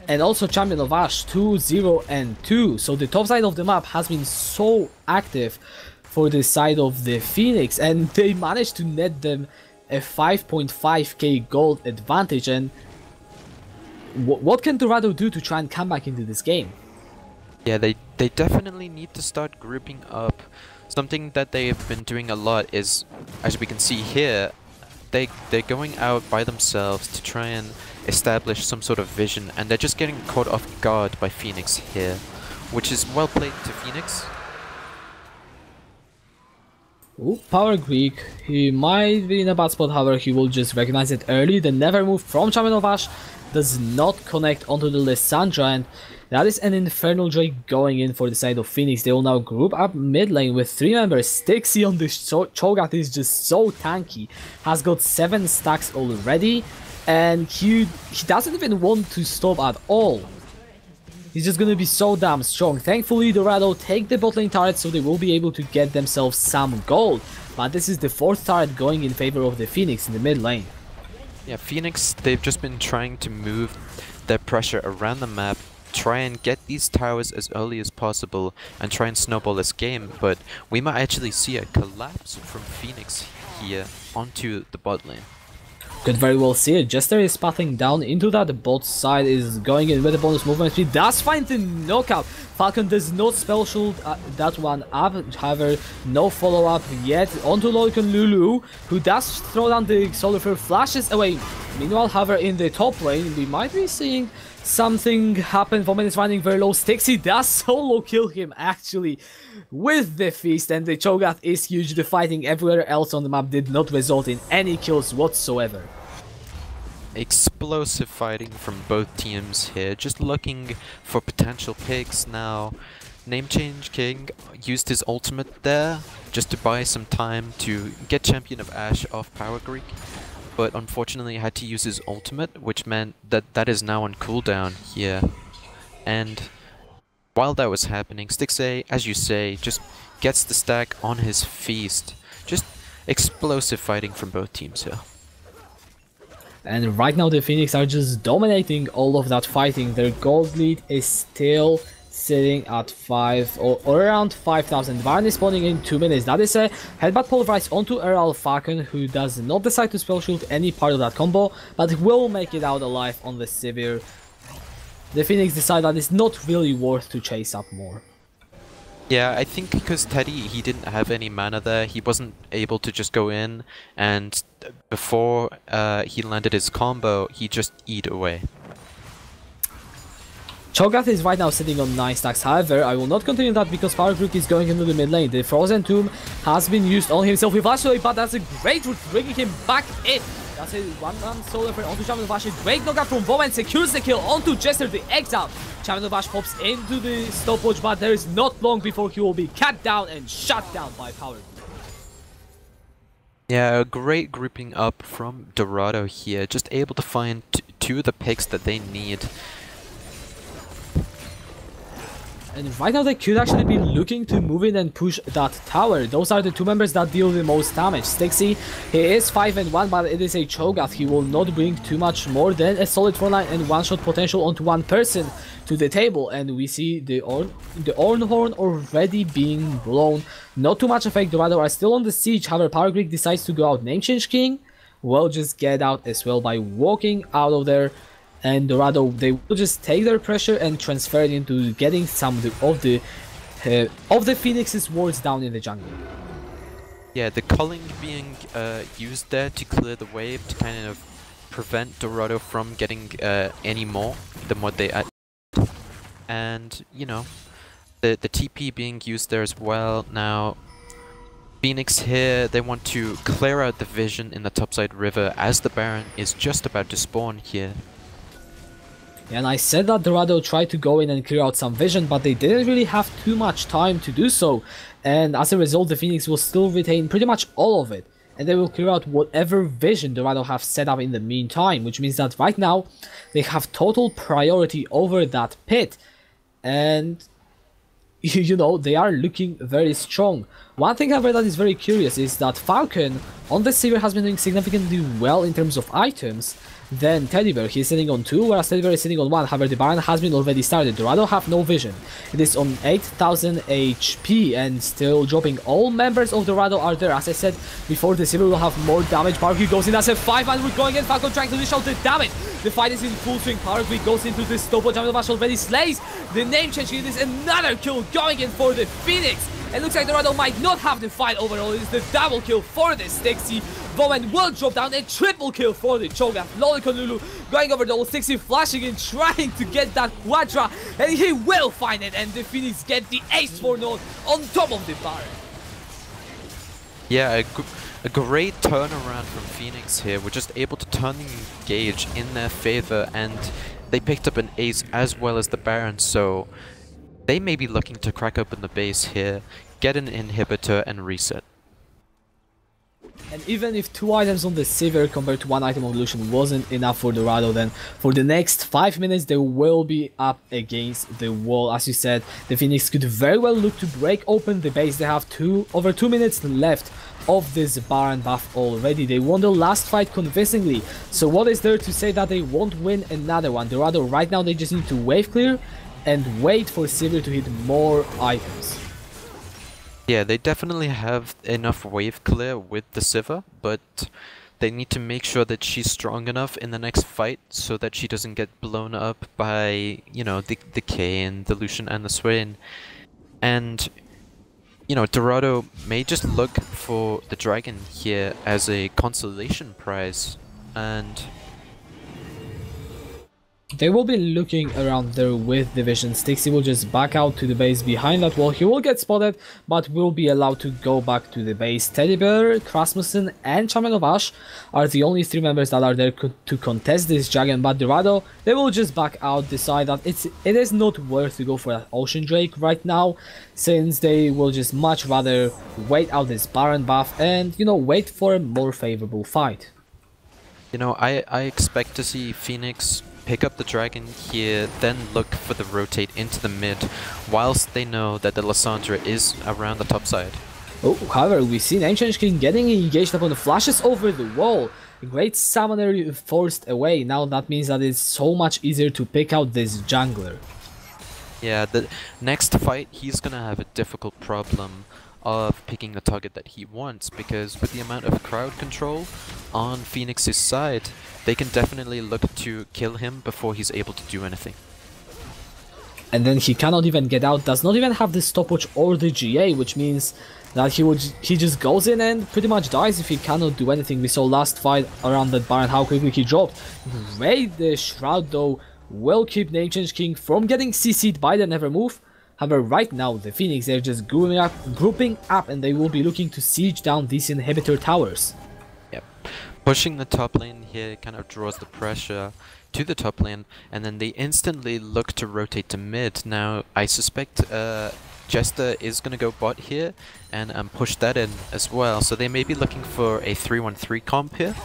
Speaker 1: and also Champion of Ash 2-0-2. So the top side of the map has been so active for the side of the Phoenix, and they managed to net them a 5.5k gold advantage. And what can Dorado do to try and come back into this game?
Speaker 2: Yeah, they definitely need to start grouping up. Something that they have been doing a lot is, as we can see here, they're going out by themselves to try and establish some sort of vision, and they're just getting caught off guard by Phoenix here, which is well played to Phoenix.
Speaker 1: Ooh, Power Greek, he might be in a bad spot, however he will just recognize it early. The never move from Champion of Ash does not connect onto the Lysandra, and that is an Infernal Drake going in for the side of Phoenix. They will now group up mid lane with 3 members. Stixie on this Cho'Gath is just so tanky, has got 7 stacks already, and he doesn't even want to stop at all. He's just gonna be so damn strong. Thankfully, Dorado take the bot lane turret, so they will be able to get themselves some gold. But this is the 4th turret going in favor of the Phoenix in the mid lane.
Speaker 2: Yeah, Phoenix, they've just been trying to move their pressure around the map, try and get these towers as early as possible, and try and snowball this game, but we might actually see a collapse from Phoenix here onto the bot lane.
Speaker 1: Could very well see it. Jester is pathing down into that. The bot side is going in with a bonus movement speed. Does find the knockout. Falcon does not spell shield that one up. However, no follow up yet onto Lolicon Lulu, who does throw down the solar flare, flashes away. Meanwhile, however, in the top lane, we might be seeing something happen. Vaughn is running very low. Stixie does solo kill him actually with the feast, and the Cho'Gath is huge. The fighting everywhere else on the map did not result in any kills whatsoever.
Speaker 2: Explosive fighting from both teams here, just looking for potential picks now. Name Change King used his ultimate there just to buy some time to get Champion of Ash off Power Greek, but unfortunately had to use his ultimate, which meant that that is now on cooldown here. And while that was happening, Stixie, as you say, just gets the stack on his feast. Just explosive fighting from both teams here.
Speaker 1: And right now the Phoenix are just dominating all of that fighting. Their gold lead is still sitting at 5 or around 5,000. Baron is spawning in 2 minutes. That is a headbutt pulverized onto Eral Falcon, who does not decide to spell shield any part of that combo, but will make it out alive on the Sivir. The Phoenix decide that it's not really worth to chase up more.
Speaker 2: Yeah, I think because Teddy, he didn't have any mana there, he wasn't able to just go in, and before he landed his combo, he just eat away.
Speaker 1: Cho'Gath is right now sitting on 9 stacks. However, I will not continue that because Power Greek is going into the mid lane. The Frozen Tomb has been used on himself with Ashley, but that's a great route, bringing him back in. That's a one-man solo for onto Champion of Ash. A great knockout from Vaughn, secures the kill onto Jester, the Exile. Champion of Ash pops into the stopwatch, but there is not long before he will be cut down and shut down by Power Greek.
Speaker 2: Yeah, a great grouping up from Dorado here, just able to find two of the picks that they need.
Speaker 1: And right now they could actually be looking to move in and push that tower. Those are the 2 members that deal the most damage. Stixie, he is 5 and 1, but it is a Cho'Gath. He will not bring too much more than a solid frontline and one-shot potential onto one person to the table. And we see the Ornhorn already being blown. Not too much effect. Dorado are still on the siege. However, Power Greek decides to go out. Name Change King will just get out as well by walking out of there. And Dorado, they will just take their pressure and transfer it into getting some of the Phoenix's wards down in the jungle.
Speaker 2: Yeah, the culling being used there to clear the wave to kind of prevent Dorado from getting any more than what they had. And, you know, the TP being used there as well. Now, Phoenix here, they want to clear out the vision in the topside river as the Baron is just about to spawn here.
Speaker 1: And I said that Dorado tried to go in and clear out some vision, but they didn't really have too much time to do so. And as a result, the Phoenix will still retain pretty much all of it. And they will clear out whatever vision Dorado have set up in the meantime, which means that right now they have total priority over that pit. And you know, they are looking very strong. One thing, however, that is very curious is that Falcon on the Sivir has been doing significantly well in terms of items. Then Teddy Bear, he's sitting on 2, whereas Teddy Bear is sitting on 1. However, the Baron has been already started. Dorado have no vision. It is on 8,000 HP and still dropping. All members of Dorado are there. As I said before, the Sivir will have more damage. Power Greek goes in as a 5-man. We're going in. Falcon trying to dish out the damage. The fight is in full swing. Power Greek goes into this stopwatch. Champion of Ash already slays the Name Change. It is another kill going in for the Phoenix. It looks like Dorado might not have the fight overall. It is the double kill for the Stixie. Vaughn will drop down a triple kill for the Cho'Gath. Lolicon Lulu going over the old Stixie, flashing in, trying to get that Quadra, and he will find it, and the Phoenix get the ace for node on top of the Baron.
Speaker 2: Yeah, a great turnaround from Phoenix here. We're just able to turn the engage in their favor, and they picked up an ace as well as the Baron, so they may be looking to crack open the base here, get an inhibitor, and reset.
Speaker 1: And even if 2 items on the Sivir compared to 1 item on Lucian wasn't enough for Dorado, then for the next 5 minutes they will be up against the wall. As you said, the Phoenix could very well look to break open the base. They have over 2 minutes left of this Baron buff already. They won the last fight convincingly, so what is there to say that they won't win another one? Dorado right now, they just need to wave clear and wait for Sivir to hit more items.
Speaker 2: Yeah, they definitely have enough wave clear with the Sivir, but they need to make sure that she's strong enough in the next fight so that she doesn't get blown up by, you know, the Kayn, the Lucian and the Swain. And, you know, Dorado may just look for the dragon here as a consolation prize, and
Speaker 1: they will be looking around there with division. Stixie will just back out to the base behind that wall. He will get spotted, but will be allowed to go back to the base. Teddy Bear, Krasmussen, and Champion of Ash are the only 3 members that are there to contest this dragon. But Dorado, they will just back out, decide that it is not worth to go for an Ocean Drake right now, since they will just much rather wait out this Baron buff and, you know, wait for a more favorable fight.
Speaker 2: you know, I expect to see Phoenix pick up the dragon here, then look for the rotate into the mid, whilst they know that the Lissandra is around the top side.
Speaker 1: Oh, however, we see Ancient King getting engaged upon the flashes over the wall. A great summoner forced away. Now that means that it's so much easier to pick out this jungler.
Speaker 2: Yeah, the next fight he's gonna have a difficult problem of picking the target that he wants, because with the amount of crowd control on Phoenix's side, they can definitely look to kill him before he's able to do anything.
Speaker 1: And then he cannot even get out, does not even have the stopwatch or the GA, which means that he just goes in and pretty much dies if he cannot do anything. We saw last fight around that Baron how quickly he dropped. Great, the Shroud though will keep the Ancient King from getting CC'd by the Never Move. However, right now the Phoenix, they're just grouping up and they will be looking to siege down these inhibitor towers.
Speaker 2: Yep. Pushing the top lane here kind of draws the pressure to the top lane, and then they instantly look to rotate to mid. Now, I suspect Jester is going to go bot here and push that in as well, so they may be looking for a 3-1-3 comp here.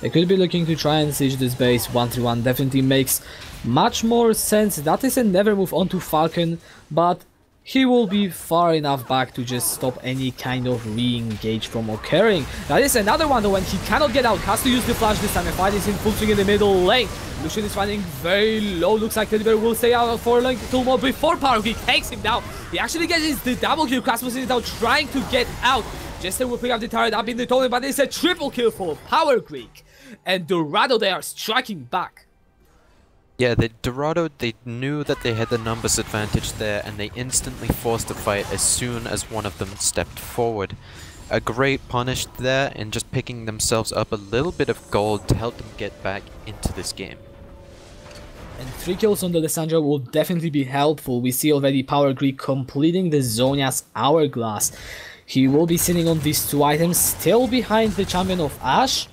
Speaker 1: They could be looking to try and siege this base. 1-3-1 definitely makes much more sense. That is a Never Move onto Falcon, but he will be far enough back to just stop any kind of re-engage from occurring. That is another one though, when he cannot get out, has to use the flash this time. The fight is in full swing in the middle lane. Lucian is running very low. Looks like Teddy Bear will stay out for a little more before Power Creek takes him down. He actually gets the double kill. Krasmussen is now trying to get out. Jester will pick up the turret up in the totem, but it's a triple kill for Power Creek. And Dorado, they are striking back.
Speaker 2: Yeah, Dorado, they knew that they had the numbers advantage there, and they instantly forced the fight as soon as one of them stepped forward. A great punish there, and just picking themselves up a little bit of gold to help them get back into this game.
Speaker 1: And 3 kills on the Lissandra will definitely be helpful. We see already Power Creek completing the Zhonya's Hourglass. He will be sitting on these 2 items, still behind the Champion of Ash.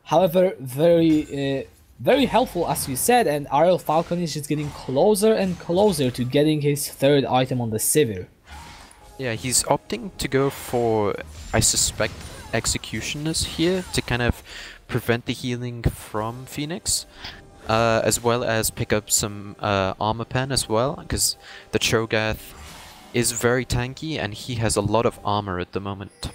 Speaker 1: However, very helpful, as you said, and RL Falcon is just getting closer and closer to getting his 3rd item on the Sivir.
Speaker 2: Yeah, he's opting to go for, I suspect, Executioners here to kind of prevent the healing from Phoenix, as well as pick up some armor pen as well, because the Cho'Gath is very tanky and he has a lot of armor at the moment.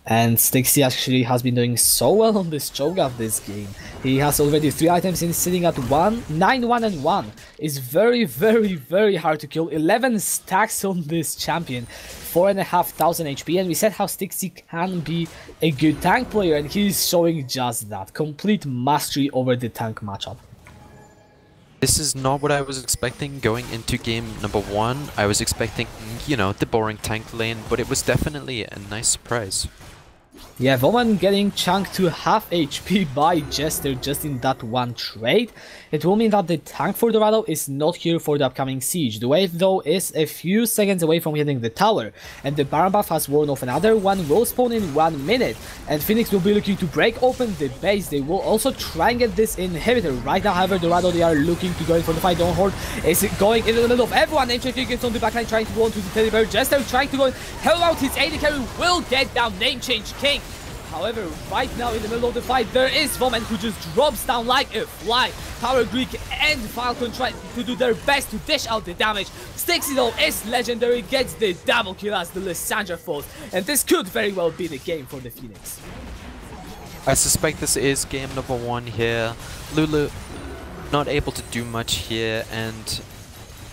Speaker 1: And Stixie actually has been doing so well on this Cho'Gath this game. He has already 3 items in, sitting at 9, 1 and 1. It's very hard to kill. 11 stacks on this champion, 4,500 HP, and we said how Stixie can be a good tank player, and he's showing just that. Complete mastery over the tank matchup.
Speaker 2: This is not what I was expecting going into game number 1. I was expecting, you know, the boring tank lane, but it was definitely a nice surprise.
Speaker 1: Yeah, Woman getting chunked to half HP by Jester just in that one trade. It will mean that the tank for Dorado is not here for the upcoming siege. The wave though is a few seconds away from hitting the tower, and the Baron buff has worn off. Another one will spawn in 1 minute, and Phoenix will be looking to break open the base. They will also try and get this inhibitor. Right now, however, Dorado, they are looking to go in for the fight. Dawnhorde is going into the middle of everyone. Name Change gets on the backline trying to go on to the teddy bear. Jester trying to go in. Help out his AD carry will get down Name Change King. However, right now in the middle of the fight, there is Woman who just drops down like a fly. Power Greek and Falcon try to do their best to dish out the damage. Stixie though is legendary, gets the double kill as the Lysandra falls. And this could very well be the game for the Phoenix.
Speaker 2: I suspect this is game number 1 here. Lulu not able to do much here, and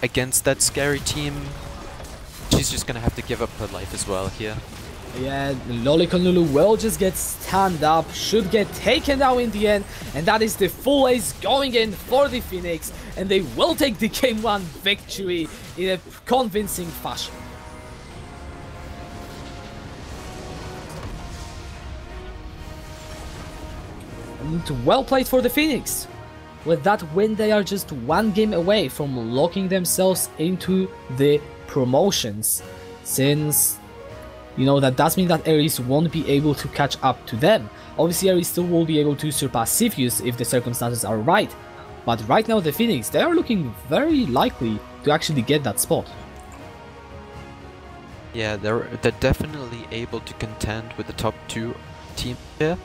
Speaker 2: against that scary team, she's just gonna have to give up her life as well here.
Speaker 1: Yeah, Lolicon Lulu will just get stand up, should get taken down in the end, and that is the full ace going in for the Phoenix, and they will take the game 1 victory in a convincing fashion. And well played for the Phoenix. With that win, they are just 1 game away from locking themselves into the promotions, since you know that does mean that Ares won't be able to catch up to them. Obviously, Ares still will be able to surpass Cepheus if the circumstances are right, but right now the Phoenix, they are looking very likely to actually get that spot.
Speaker 2: Yeah, they're definitely able to contend with the top 2 teams here.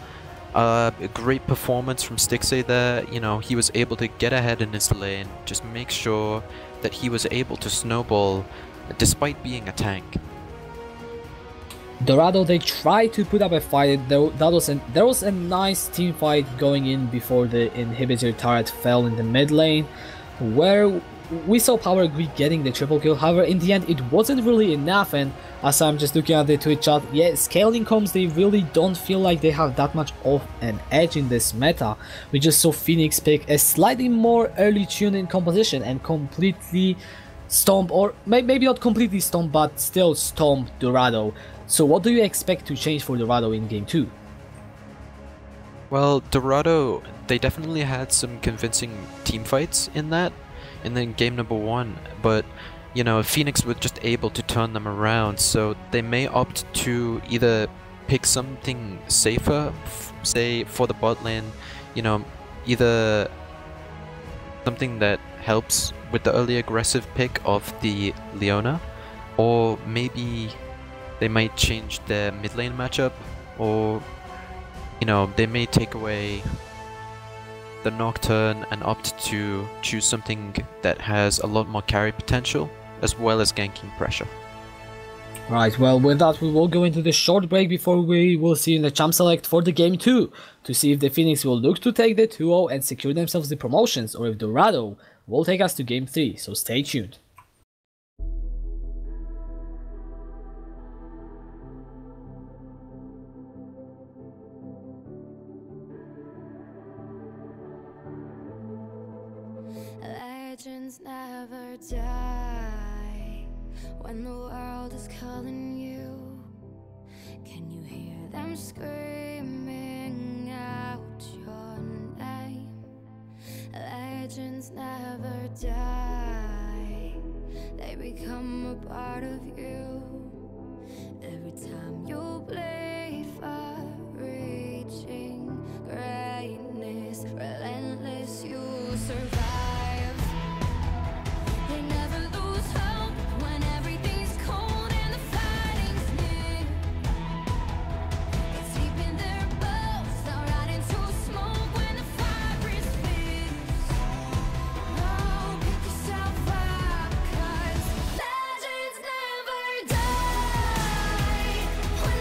Speaker 2: A great performance from Stixie there. You know, he was able to get ahead in his lane, just make sure that he was able to snowball despite being a tank.
Speaker 1: Dorado, they tried to put up a fight. There was a nice team fight going in before the inhibitor turret fell in the mid lane, where we saw Power Greek getting the triple kill. However, in the end, it wasn't really enough, and as I'm just looking at the Twitch chat, yeah, scaling comms, they really don't feel like they have that much of an edge in this meta. We just saw Phoenix pick a slightly more early tune in composition and completely stomp, or maybe not completely stomp, but still stomp Dorado. So what do you expect to change for Dorado in game 2?
Speaker 2: Well, Dorado, they definitely had some convincing team fights in that, and then game number 1, but you know, Phoenix was just able to turn them around, so they may opt to either pick something safer, say for the bot lane, you know, either something that helps with the early aggressive pick of the Leona, or maybe they might change their mid lane matchup, or you know, they may take away the Nocturne and opt to choose something that has a lot more carry potential as well as ganking pressure.
Speaker 1: Right, well, with that we will go into the short break before we will see in the champ select for the game 2 to see if the Phoenix will look to take the 2-0 and secure themselves the promotions, or if Dorado will take us to game 3, so stay tuned.
Speaker 4: Legends never die when the world is calling you. Can you hear them screaming out your name? Legends never die, they become a part of you. Every time you bleed far reaching greatness, relentless, you survive. They never lose hope when everything's cold and the fighting's near. It's deep in their bones, they'll ride into smoke when the fire is fierce. Oh, pick yourself up, 'cause legends never die when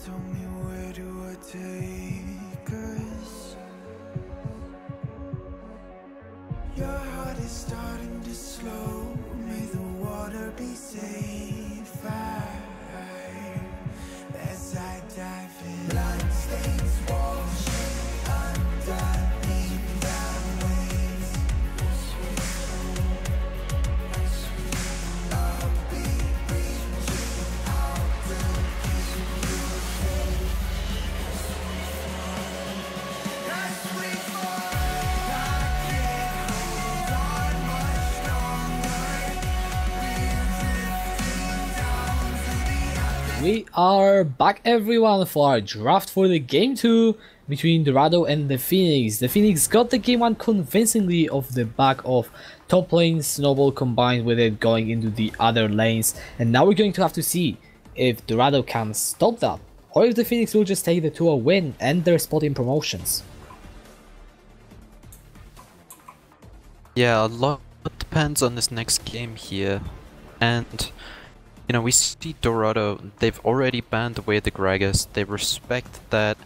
Speaker 3: Tell me, where do I take us? Your heart is starting to slow. May the water be safe. As I dive in, bloodstains washing underneath the waves. I'll be reaching out to keep you safe. As we fall, I can't hold on much longer. We're drifting down to the other.
Speaker 1: We are back, everyone, for our draft for the game 2 between Dorado and the Phoenix. The Phoenix got the game 1 convincingly off the back of top lane Snowball combined with it going into the other lanes, and now we're going to have to see if Dorado can stop that, or if the Phoenix will just take the 2-0 win and their spot in promotions.
Speaker 2: Yeah, a lot depends on this next game here, and you know, we see Dorado, they've already banned away the Gragas, they respect that,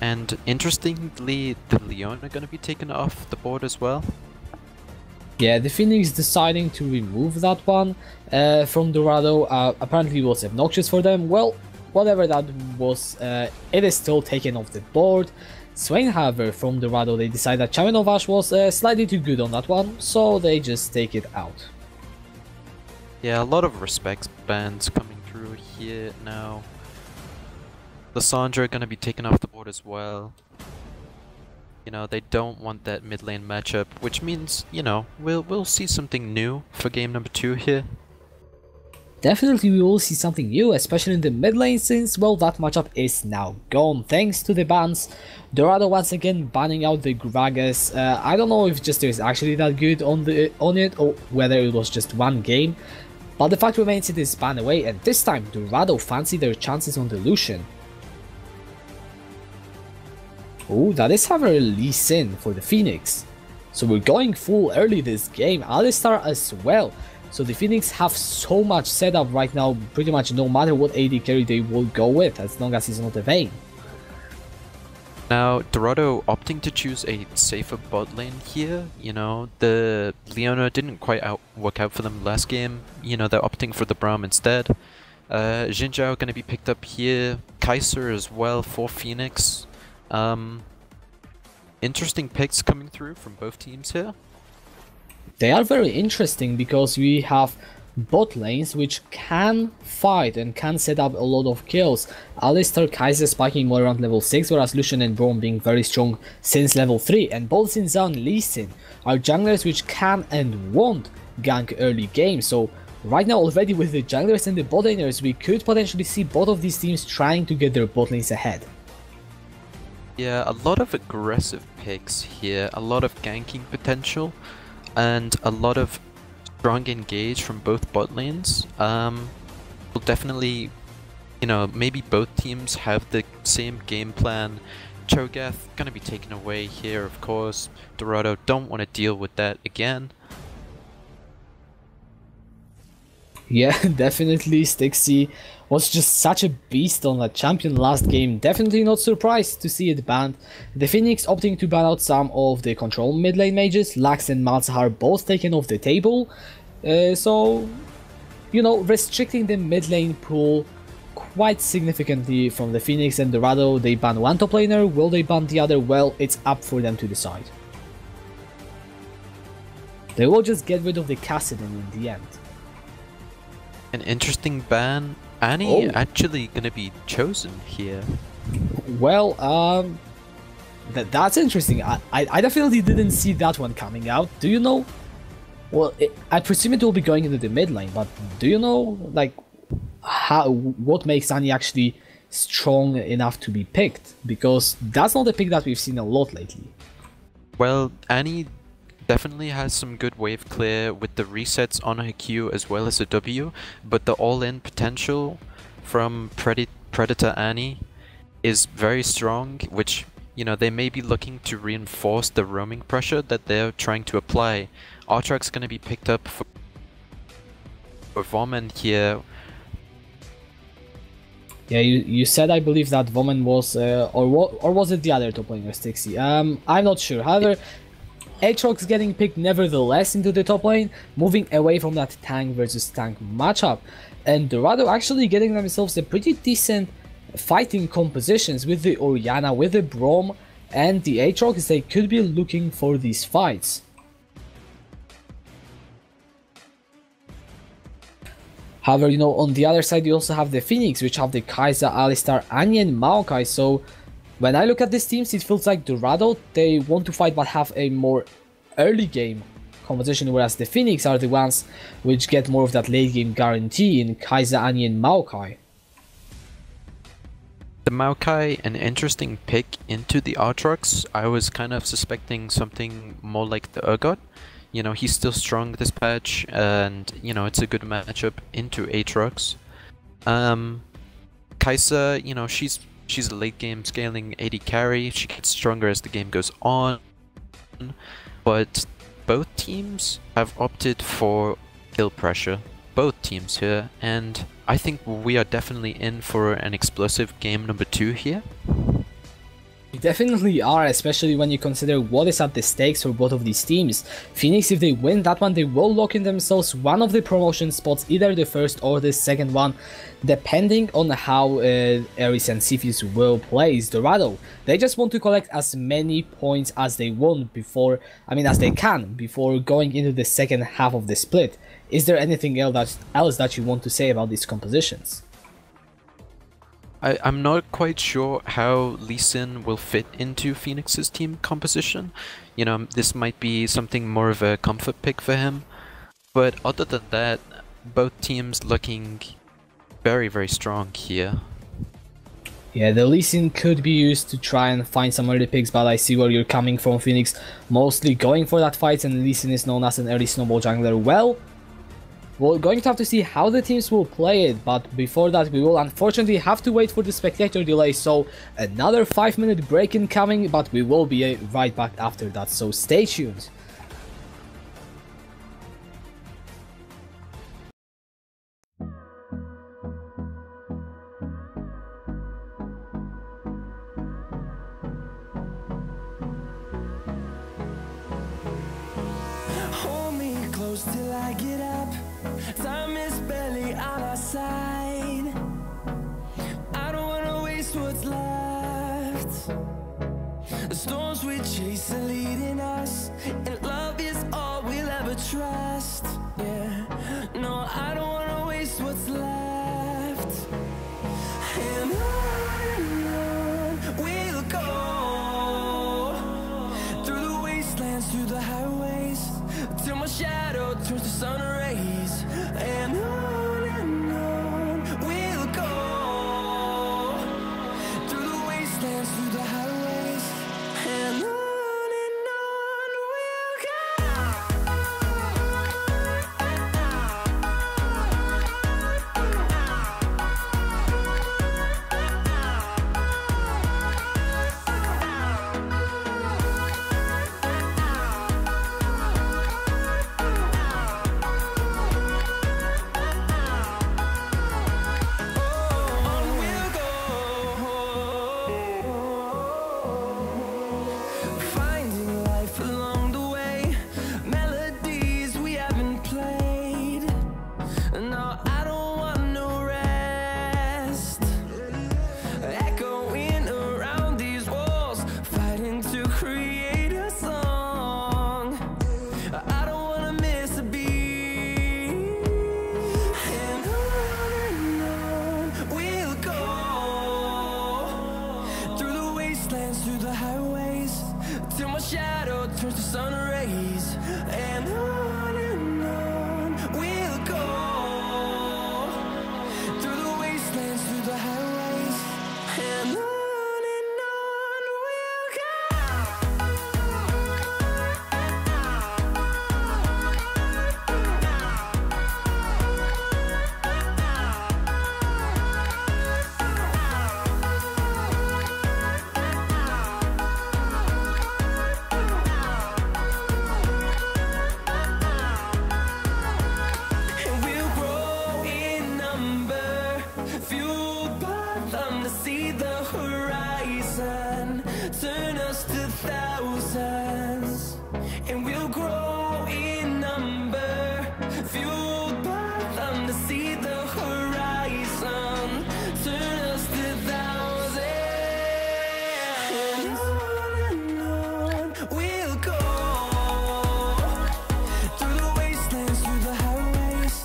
Speaker 2: and interestingly, the Leon are gonna be taken off the board as well.
Speaker 1: Yeah, the Phoenix deciding to remove that one from Dorado apparently was obnoxious for them. Well, whatever that was, it is still taken off the board. Swain, however, from Dorado, they decide that Champion of Ash was slightly too good on that one, so they just take it out.
Speaker 2: Yeah, a lot of respects bans coming through here now. Lissandra gonna be taken off the board as well. You know, they don't want that mid lane matchup, which means, you know, we'll see something new for game number 2 here.
Speaker 1: Definitely we will see something new, especially in the mid lane, since, well, that matchup is now gone thanks to the bans. Dorado once again banning out the Gragas. I don't know if just is actually that good on it, or whether it was just one game. But the fact remains it is banned away, and this time Dorado fancy their chances on the Lucian. Oh, that is however Lee Sin for the Phoenix. So we're going full early this game, Alistar as well. So the Phoenix have so much setup right now, pretty much no matter what AD carry they will go with, as long as it's not a Vayne.
Speaker 2: Now, Dorado opting to choose a safer bot lane here. You know, the Leona didn't quite work out for them last game. You know, they're opting for the Braum instead. Xin Zhao gonna be picked up here. Kaiser as well for Phoenix. Interesting picks coming through from both teams here.
Speaker 1: They are very interesting because we have bot lanes which can fight and can set up a lot of kills. Alistar, Kaiser spiking more around level 6, whereas Lucian and Braum being very strong since level 3. And both Xin Zhao and Lee Sin are junglers which can and won't gank early game. So right now already with the junglers and the bot laners, we could potentially see both of these teams trying to get their bot lanes ahead.
Speaker 2: Yeah, a lot of aggressive picks here, a lot of ganking potential, and a lot of strong engage from both bot lanes. Will definitely, you know, maybe both teams have the same game plan. Cho'Gath gonna be taken away here, of course. Dorado don't want to deal with that again.
Speaker 1: Yeah, definitely Stixie was just such a beast on that champion last game. Definitely not surprised to see it banned. The Phoenix opting to ban out some of the control mid lane mages. Lux and Malzahar both taken off the table. So, you know, restricting the mid lane pool quite significantly from the Phoenix and Dorado. They ban one top laner. Will they ban the other? Well, it's up for them to decide. They will just get rid of the Kassadin in the end.
Speaker 2: An interesting ban. Annie actually gonna be chosen here.
Speaker 1: Well, that's interesting. I definitely didn't see that one coming out. Do you know? Well, I presume it will be going into the mid lane, but do you know, like, what makes Annie actually strong enough to be picked? Because that's not a pick that we've seen a lot lately.
Speaker 2: Well, Annie definitely has some good wave clear with the resets on her Q as well as a W, but the all-in potential from Predator Annie is very strong, which, you know, they may be looking to reinforce the roaming pressure that they're trying to apply. Artrak's gonna be picked up for Vorman here.
Speaker 1: Yeah, you said, I believe, that Woman was, or was it the other top laner, Stixie? I'm not sure. However, Aatrox getting picked nevertheless into the top lane, moving away from that tank versus tank matchup, and Dorado actually getting themselves a pretty decent fighting compositions with the Orianna, with the Braum, and the Aatrox. They could be looking for these fights. However, you know, on the other side, you also have the Phoenix, which have the Kai'Sa, Alistar, Annie, and Maokai. So, when I look at these teams, it feels like Dorado, they want to fight but have a more early game composition, whereas the Phoenix are the ones which get more of that late game guarantee in Kai'Sa, Annie, and Maokai.
Speaker 2: The Maokai, an interesting pick into the Aatrox. I was kind of suspecting something more like the Urgot. You know, he's still strong this patch, and, you know, it's a good matchup into Aatrox. Kai'Sa, you know, she's a late game scaling AD carry. She gets stronger as the game goes on. But both teams have opted for kill pressure. Both teams here, and I think we are definitely in for an explosive game number 2 here.
Speaker 1: We definitely are, especially when you consider what is at the stakes for both of these teams. Phoenix, if they win that one, they will lock in themselves one of the promotion spots, either the first or the second one, depending on how Ares and Cepheus will play. Dorado, they just want to collect as many points as they want before, as they can, before going into the second half of the split. Is there anything else that you want to say about these compositions?
Speaker 2: I'm not quite sure how Lee Sin will fit into Phoenix's team composition. You know, this might be something more of a comfort pick for him. But other than that, both teams looking very, very strong here.
Speaker 1: Yeah, the Lee Sin could be used to try and find some early picks, but I see where you're coming from, Phoenix. Mostly going for that fight, and Lee Sin is known as an early snowball jungler. Well, we're going to have to see how the teams will play it, but before that we will unfortunately have to wait for the spectator delay, so another 5-minute break incoming, but we will be right back after that, so stay tuned.
Speaker 3: Hold me close till I get up. Time is barely on our side. I don't wanna waste what's left. The storms we chase are leading us, and love is all we'll ever trust. Yeah, no, I don't wanna waste what's left. And on we'll go, through the wastelands, through the highways, till my shadow turns to sun rays. And on we'll go, through the wastelands, through the highways. And on we'll go. Finding life along the way, melodies we haven't played. No, I don't want no rest. Echoing around these walls, fighting to create a song. I don't wanna miss a beat. And on we'll go, through the wastelands, through the highways, till my shadow turns to sun rays. And on we'll go, through the wastelands, through the highways. And on we'll go. horizon, turn us to thousands, and we'll grow in number, fueled by them to see the horizon, turn us to thousands, and on we'll go, through the wastelands, through the highways,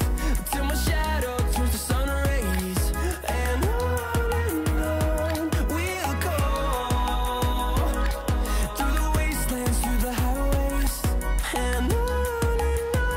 Speaker 3: till my shadow turns to sun rays, and on we'll go, through the wastelands, through the highways, and on we'll go.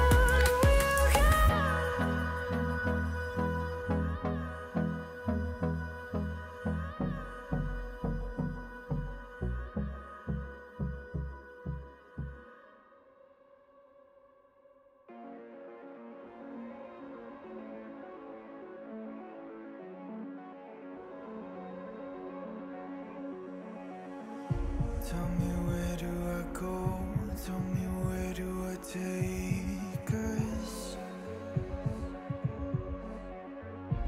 Speaker 3: Tell me where do I go? Tell me where do I take us?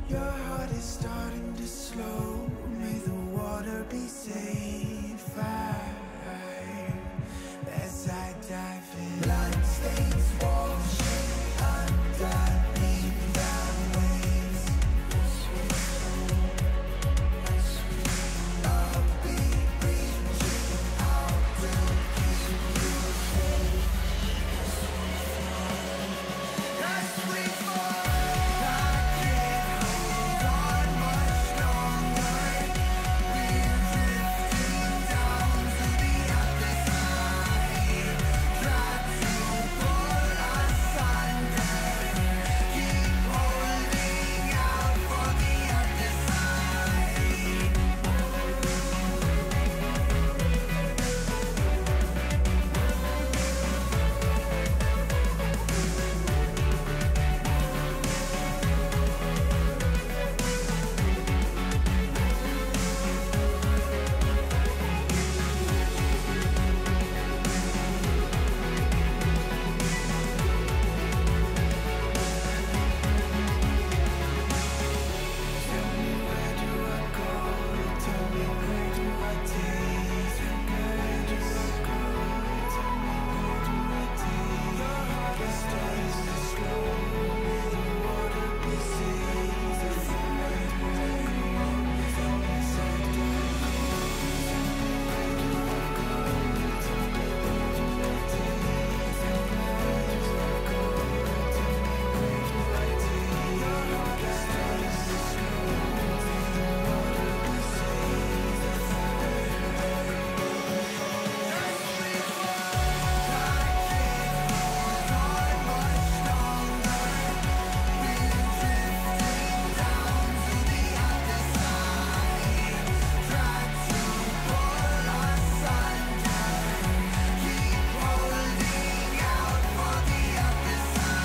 Speaker 3: Your heart is starting to slow. May the water be safe. As I dive in, blood stains washing underneath the waves. I'll be reaching out to keep you safe. As we fall, I can't hold on much longer. We're drifting down to the other side. Try to pull us under. Keep holding out for the other side. Tell me where do I go? Tell me where do I take? Where do I go? Tell me where do I take? Your heart is starting to slow. May the water be safe. Where do I go? Tell me where do I go? Where do I go? Tell me where do I take? Where do I go? Tell me where do I take? Your heart is starting to slow. May the water be safe. As we fall, I can't hold on much longer. We're drifting down to the other side. Try to pull us under. Keep holding out for the other side.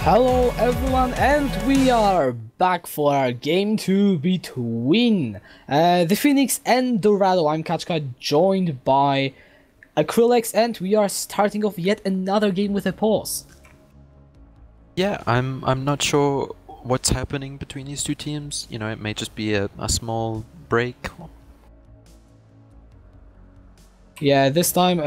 Speaker 1: Hello everyone, and we are back for our game 2 between the Phoenix and Dorado. I'm Kachka, joined by Acrylex, and we are starting off yet another game with a pause.
Speaker 2: Yeah, I'm not sure what's happening between these two teams. You know, it may just be a small break.
Speaker 1: Yeah, this time,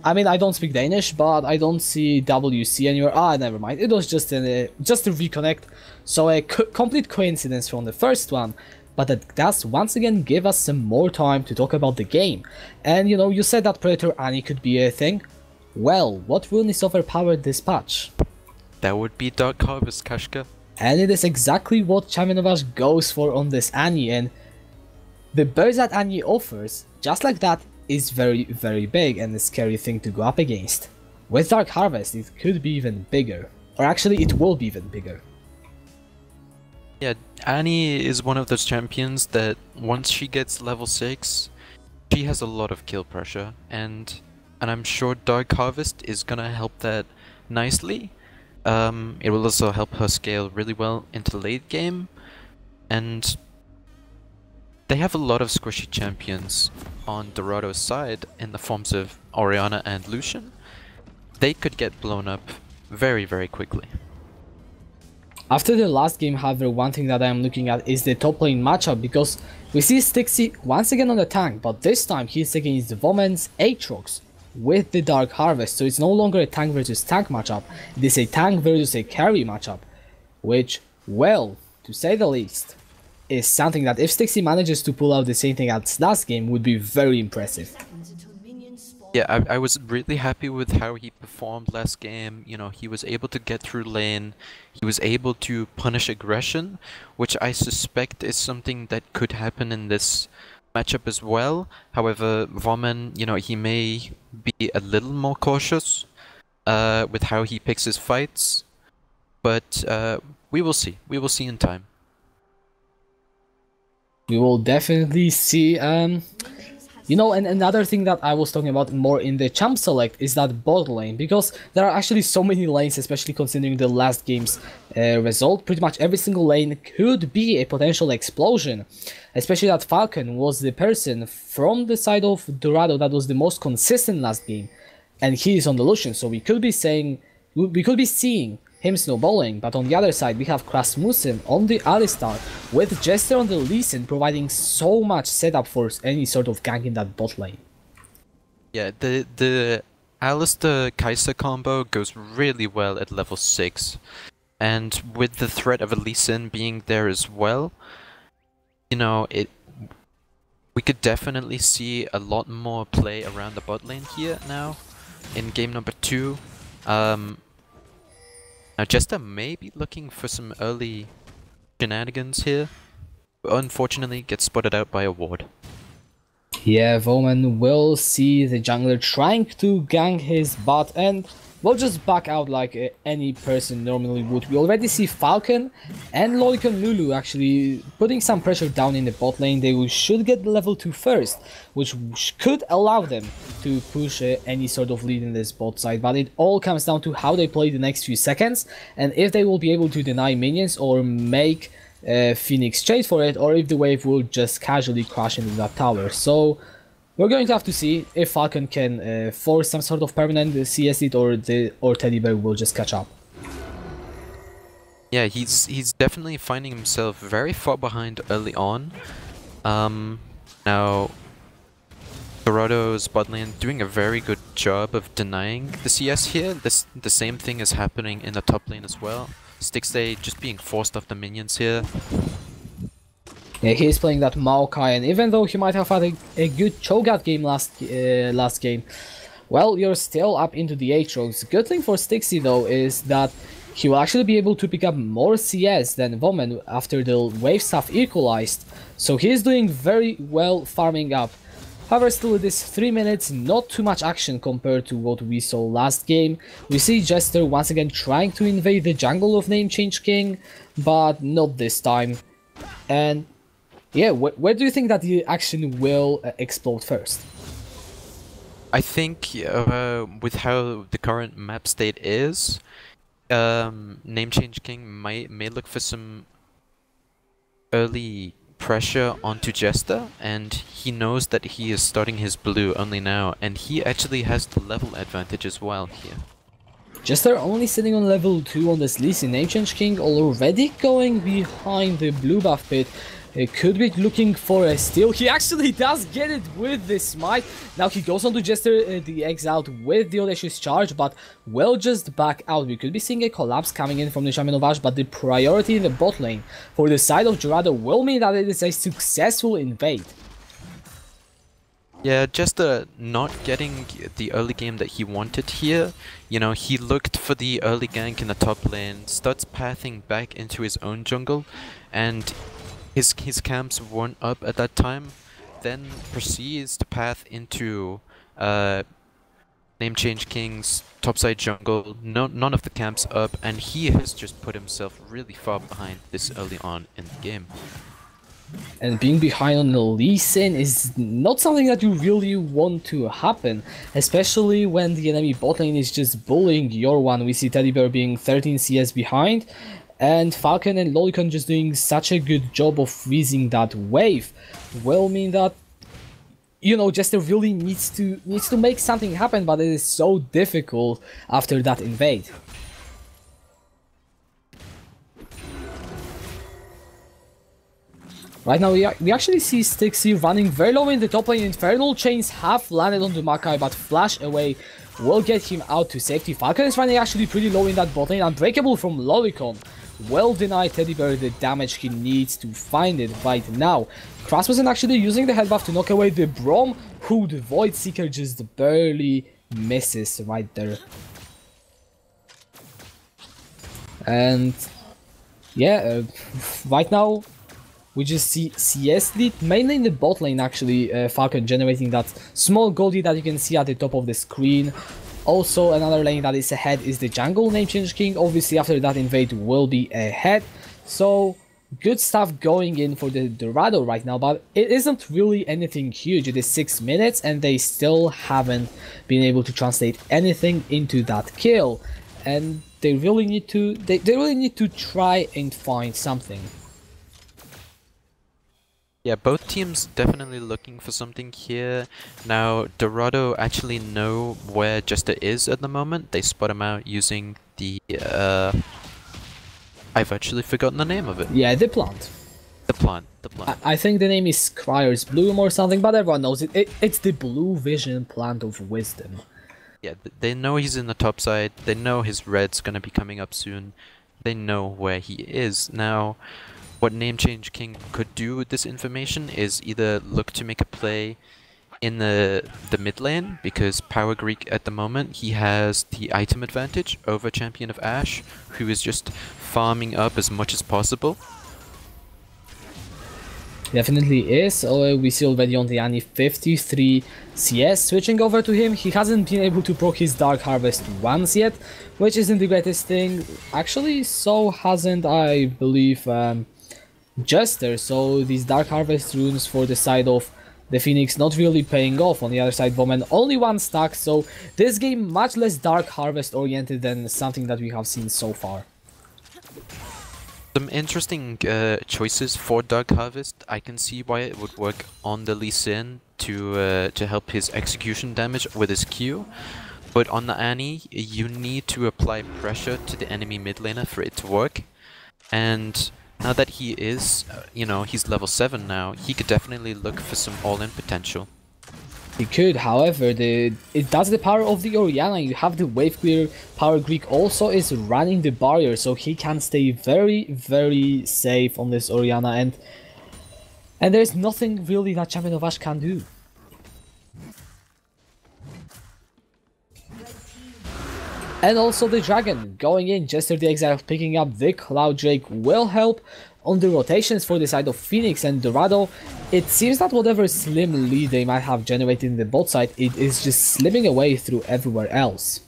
Speaker 1: I mean, I don't speak Danish, but I don't see WC anywhere. Ah, never mind. It was just a reconnect. So a complete coincidence from the first one, but that does once again give us some more time to talk about the game. And you know, you said that Predator Annie could be a thing. Well, what rune is overpowered this patch?
Speaker 2: That would be Dark Harvest, Kashka.
Speaker 1: And it is exactly what Champion goes for on this Annie, and the burst that Annie offers, just like that, is very, very big and a scary thing to go up against. With Dark Harvest, it could be even bigger. Or actually, it will be even bigger.
Speaker 2: Yeah, Annie is one of those champions that once she gets level 6, she has a lot of kill pressure, and I'm sure Dark Harvest is gonna help that nicely. It will also help her scale really well into the late game, and they have a lot of squishy champions on Dorado's side in the forms of Orianna and Lucian. They could get blown up very, very quickly.
Speaker 1: After the last game, however, one thing that I am looking at is the top lane matchup, because we see Stixie once again on the tank, but this time he's against Voman's Aatrox with the Dark Harvest, so it's no longer a tank versus tank matchup, it is a tank versus a carry matchup, which, well, to say the least, is something that if Stixie manages to pull out the same thing as last game would be very impressive.
Speaker 2: Yeah, I was really happy with how he performed last game. You know, he was able to get through lane, he was able to punish aggression, which I suspect is something that could happen in this matchup as well. However, Voman, you know, he may be a little more cautious with how he picks his fights, but we will see. We will see in time.
Speaker 1: We will definitely see. You know, and another thing that I was talking about more in the champ select is that bot lane, because there are actually so many lanes, especially considering the last game's result. Pretty much every single lane could be a potential explosion, especially that Falcon was the person from the side of Dorado that was the most consistent last game, and he is on the Lucian, so we could be seeing him snowballing. But on the other side we have Rasmussen on the Alistar with Jester on the Lee Sin, providing so much setup for any sort of gank in that bot lane.
Speaker 2: Yeah, the Alistar Kai'Sa combo goes really well at level 6, and with the threat of a Lee Sin being there as well, you know, we could definitely see a lot more play around the bot lane here now in game number 2. Now Jester may be looking for some early shenanigans here, but unfortunately gets spotted out by a ward.
Speaker 1: Yeah, Voman will see the jungler trying to gank his bot and will just back out like any person normally would. We already see Falcon and Loic Lulu actually putting some pressure down in the bot lane. They should get the level 2 first, which could allow them to push any sort of lead in this bot side, but it all comes down to how they play the next few seconds and if they will be able to deny minions or make Phoenix chase for it, or if the wave will just casually crash into that tower. So we're going to have to see if Falcon can force some sort of permanent CS lead, or Teddy Bear will just catch up.
Speaker 2: Yeah, he's definitely finding himself very far behind early on. Now Dorado's bot lane doing a very good job of denying the CS here. The same thing is happening in the top lane as well. Stixie just being forced off the minions here.
Speaker 1: Yeah, he is playing that Maokai, and even though he might have had a good Cho'Gath game last game, well, you're still up into the Aatrox. Good thing for Stixie though is that he will actually be able to pick up more CS than Voman after the wave stuff equalized, so he is doing very well farming up. However, still it is 3 minutes, not too much action compared to what we saw last game. We see Jester once again trying to invade the jungle of Name Change King, but not this time. And yeah, where do you think that the action will explode first?
Speaker 2: I think with how the current map state is, Name Change King may look for some early pressure onto Jester, and he knows that he is starting his blue only now, and he actually has the level advantage as well here.
Speaker 1: Jester only sitting on level 2 on this Lee Sin. Name Change King already going behind the blue buff pit. It could be looking for a steal. He actually does get it with the smite. Now he goes on to Jester the Exiled with the audacious charge, but will just back out. We could be seeing a collapse coming in from the Shaman of Ash, but the priority in the bot lane for the side of Dorado will mean that it is a successful invade.
Speaker 2: Yeah, Jester not getting the early game that he wanted here. You know, he looked for the early gank in the top lane, starts pathing back into his own jungle, and his camps weren't up at that time, then proceeds to path into Name Change King's topside jungle, none of the camps up, and he has just put himself really far behind this early on in the game.
Speaker 1: And being behind on the Lee Sin is not something that you really want to happen, especially when the enemy bot lane is just bullying your one. We see Teddy Bear being 13 CS behind, And Falcon and Lolicon just doing such a good job of freezing that wave will mean that, you know, Jester really needs to make something happen, but it is so difficult after that invade. Right now we actually see Stixie running very low in the top lane. Infernal Chains have landed on the Makai, but Flash Away will get him out to safety. Falcon is running actually pretty low in that bot lane. Unbreakable from Lolicon will deny Teddy Bear the damage he needs to find it right now. Krasmussen actually using the head buff to knock away the Braum, who the Void Seeker just barely misses right there. And yeah, right now we just see CS lead, mainly in the bot lane actually, Falcon generating that small goldie that you can see at the top of the screen. Also another lane that is ahead is the jungle Name Change King, obviously after that invade will be ahead. So good stuff going in for the Dorado right now, but it isn't really anything huge. It is 6 minutes and they still haven't been able to translate anything into that kill. And they really need to, they really need to try and find something.
Speaker 2: Yeah, both teams definitely looking for something here. Now, Dorado actually know where Jester is at the moment. They spot him out using the, I've actually forgotten the name of it.
Speaker 1: Yeah, the plant.
Speaker 2: The plant.
Speaker 1: I think the name is Cryer's Bloom or something, but everyone knows it. It's the Blue Vision Plant of Wisdom.
Speaker 2: Yeah, they know he's in the top side. They know his red's gonna be coming up soon. They know where he is. Now, what Name Change King could do with this information is either look to make a play in the mid lane, because Power Greek at the moment, he has the item advantage over Champion of Ash, who is just farming up as much as possible.
Speaker 1: Definitely is. We see already on the Annie 53 CS switching over to him. He hasn't been able to proc his Dark Harvest once yet, which isn't the greatest thing. Actually, so hasn't, I believe, Jester. So these Dark Harvest runes for the side of the Phoenix not really paying off. On the other side, Bowman only 1 stack, so this game much less Dark Harvest oriented than something that we have seen so far.
Speaker 2: Some interesting choices for Dark Harvest. I can see why it would work on the Lee Sin to help his execution damage with his Q, but on the Annie you need to apply pressure to the enemy mid laner for it to work. And now that he is, you know, he's level 7 now, he could definitely look for some all-in potential.
Speaker 1: He could, however, that's the power of the Orianna. You have the wave clear. Power Greek also is running the barrier, so he can stay very, very safe on this Orianna, and there's nothing really that Champion of Ash can do. And also the Dragon going in, Jester the Exile picking up the Cloud Drake will help on the rotations for the side of Phoenix and Dorado. It seems that whatever slim lead they might have generated in the bot side, it is just slipping away through everywhere else.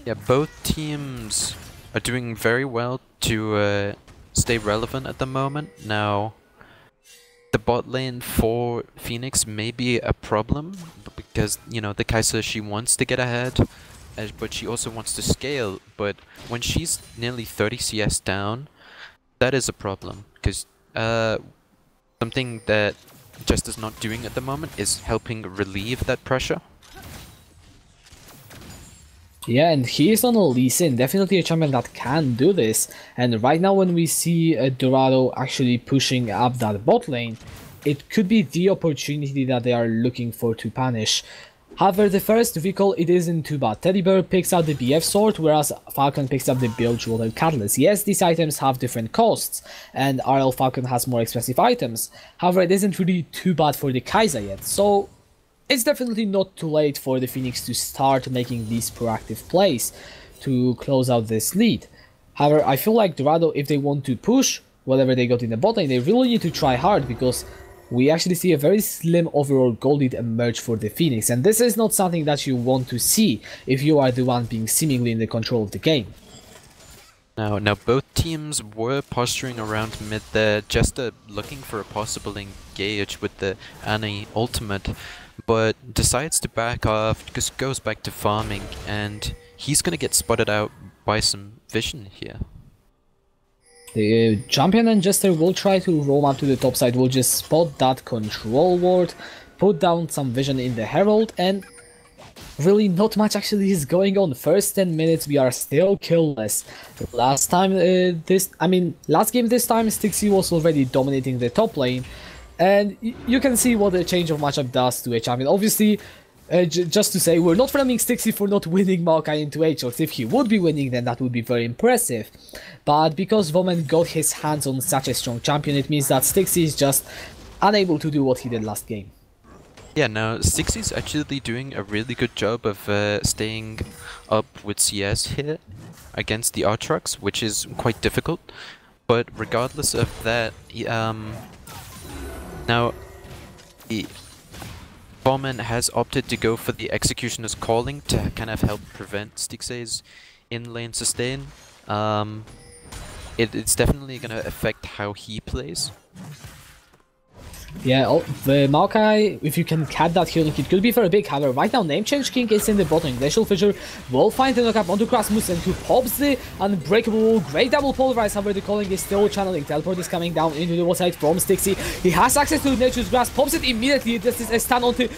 Speaker 2: Yeah, both teams are doing very well to stay relevant at the moment. Now, the bot lane for Phoenix may be a problem, because, you know, the Kai'Sa, she wants to get ahead, but she also wants to scale. But when she's nearly 30 CS down, that is a problem, because something that Jester's not doing at the moment is helping relieve that pressure.
Speaker 1: Yeah, and he is on a Lee Sin, definitely a champion that can do this. And right now when we see Dorado actually pushing up that bot lane, it could be the opportunity that they are looking for to punish. However, the first vehicle, it isn't too bad. Teddy Bear picks up the BF Sword, whereas Falcon picks up the Bilgewater Catalyst. Yes, these items have different costs, and RL Falcon has more expensive items. However, it isn't really too bad for the Kai'Sa yet, so it's definitely not too late for the Phoenix to start making these proactive plays to close out this lead. However, I feel like Dorado, if they want to push whatever they got in the bot lane, they really need to try hard, because we actually see a very slim overall gold lead emerge for the Phoenix, and this is not something that you want to see if you are the one being seemingly in the control of the game.
Speaker 2: Now both teams were posturing around mid there, Jester looking for a possible engage with the Annie ultimate, but decides to back off, just goes back to farming, and he's gonna get spotted out buy some vision here.
Speaker 1: The champion and Jester will try to roam up to the top side, will just spot that control ward, put down some vision in the Herald, and really not much actually is going on. First 10 minutes we are still killless. Last game this time Stixie was already dominating the top lane, and you can see what the change of matchup does to a champion. Obviously, just to say, we're not framing Stixie for not winning Maokai into H-Shots. If he would be winning, then that would be very impressive. But because Voman got his hands on such a strong champion, it means that Stixie is just unable to do what he did last game.
Speaker 2: Yeah, now Stixie's actually doing a really good job of staying up with CS here against the Aatrox, which is quite difficult. But regardless of that, now Bowman has opted to go for the Executioner's Calling to kind of help prevent Stixie's in-lane sustain. It's definitely going to affect how he plays.
Speaker 1: Yeah, the Maokai, if you can cut that healing, it could be very big. However, right now, Name Change King is in the bottom. Glacial Fissure will find the knockup onto Krasmussen, who pops the unbreakable wall. Great double polarize, however, the calling is still channeling. Teleport is coming down into the wall side from Stixie. He has access to Nature's Grasp, pops it immediately. This is a stun onto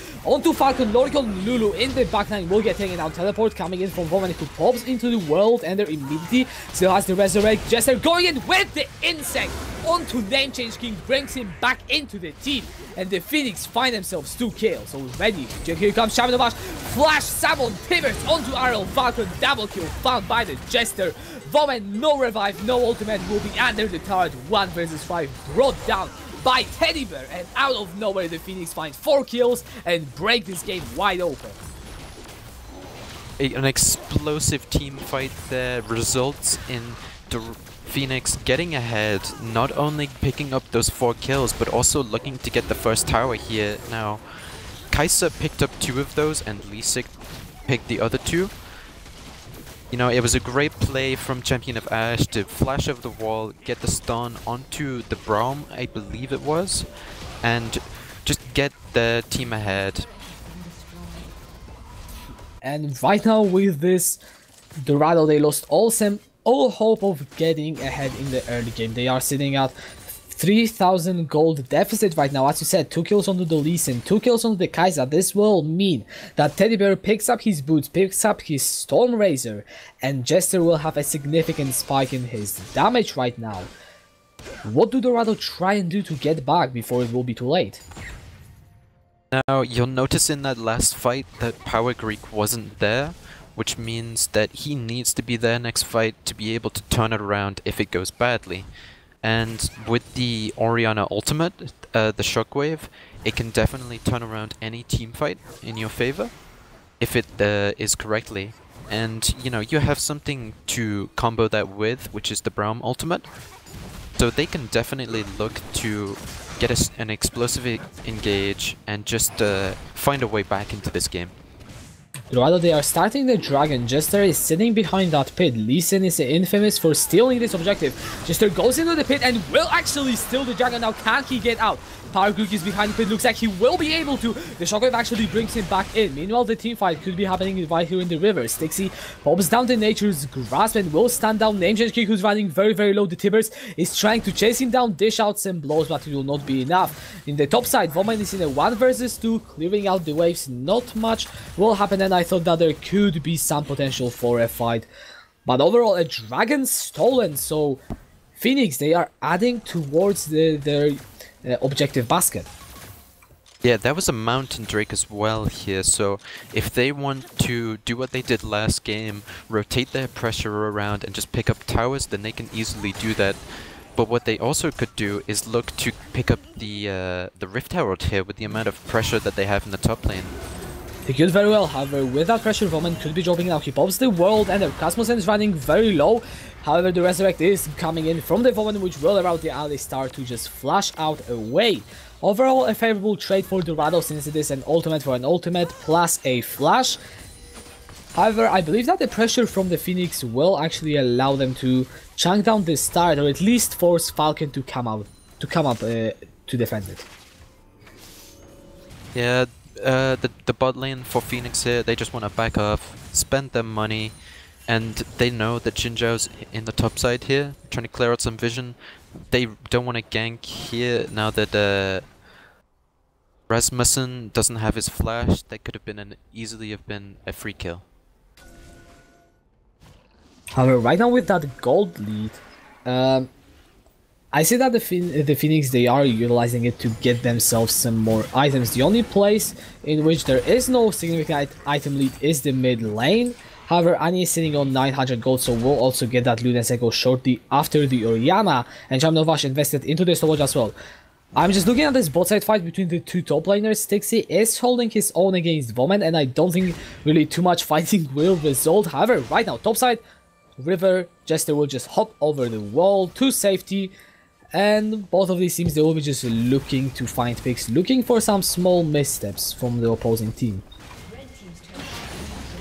Speaker 1: Falcon. Loricon Lulu in the backline will get taken out. Teleport coming in from Roman, who pops into the world, and there immediately still has the Resurrect. Jester going in with the Insect onto Name Change King, brings him back into the team, and the Phoenix find themselves 2 kills already. Here comes Shaman of Ash, flash summon, pivots onto Arrow, Falcon, double kill found by the Jester. Voman, no revive, no ultimate, will be under the turret, 1 versus 5, brought down by Teddy Bear, and out of nowhere the Phoenix find 4 kills and break this game wide open.
Speaker 2: An explosive team fight there results in the Phoenix getting ahead, not only picking up those 4 kills, but also looking to get the first tower here. Now, Kai'Sa picked up 2 of those, and Lisik picked the other 2. You know, it was a great play from Champion of Ash to flash over the wall, get the stun onto the Braum, I believe it was, and just get the team ahead.
Speaker 1: And right now with this Dorado, they lost all hope of getting ahead in the early game. They are sitting at 3,000 gold deficit right now. As you said, 2 kills onto the Lee Sin, 2 kills onto the Kai'Sa. This will mean that Teddy Bear picks up his boots, picks up his Storm Razor, and Jester will have a significant spike in his damage right now. What do Dorado try and do to get back before it will be too late?
Speaker 2: Now, you'll notice in that last fight that Power Greek wasn't there, which means that he needs to be there next fight to be able to turn it around if it goes badly. And with the Orianna ultimate, the Shockwave, it can definitely turn around any team fight in your favor, if it is correctly. And, you know, you have something to combo that with, which is the Braum ultimate. So they can definitely look to get an explosive engage and just find a way back into this game.
Speaker 1: Dorado, they are starting the dragon. Jester is sitting behind that pit. Lee Sin is infamous for stealing this objective. Jester goes into the pit and will actually steal the dragon. Now, can he get out? Power Greek is behind the pit. Looks like he will be able to. The Shockwave actually brings him back in. Meanwhile, the team fight could be happening right here in the river. Stixie pops down the Nature's Grasp and will stand down Name Change King, who's running very, very low. The Tibbers is trying to chase him down, dish out some blows, but it will not be enough. In the top side, Voman is in a 1 versus 2, clearing out the waves. Not much will happen, and I thought that there could be some potential for a fight. But overall, a dragon stolen, so Phoenix, they are adding towards their objective basket.
Speaker 2: Yeah, that was a Mountain Drake as well here, so if they want to do what they did last game, rotate their pressure around and just pick up towers, then they can easily do that. But what they also could do is look to pick up the Rift Herald here with the amount of pressure that they have in the top lane.
Speaker 1: He could very well, however, with that pressure, Roman could be dropping now. He pops the world, and the Rasmussen is running very low. However, the Resurrect is coming in from the Voman, which will allow the Alistar to just flash out away. Overall, a favorable trade for Dorado, since it is an ultimate for an ultimate plus a flash. However, I believe that the pressure from the Phoenix will actually allow them to chunk down this start, or at least force Falcon to come up to defend it.
Speaker 2: Yeah, the bot lane for Phoenix here, they just want to back off, spend their money, and they know that Jinzhao's in the top side here, trying to clear out some vision. They don't want to gank here now that Rasmussen doesn't have his flash. That could have been easily have been a free kill.
Speaker 1: However, right now with that gold lead, I see that the Phoenix, they are utilizing it to get themselves some more items. The only place in which there is no significant item lead is the mid lane. However, Annie is sitting on 900 gold, so we'll also get that Luden's Echo shortly after the Orianna, and Jamnovash invested into the stopwatch as well. I'm just looking at this bot side fight between the two top laners. Stixie is holding his own against Voman, and I don't think really too much fighting will result. However, right now, top side, River, Jester will just hop over the wall to safety, and both of these teams, they will be just looking to find picks, looking for some small missteps from the opposing team.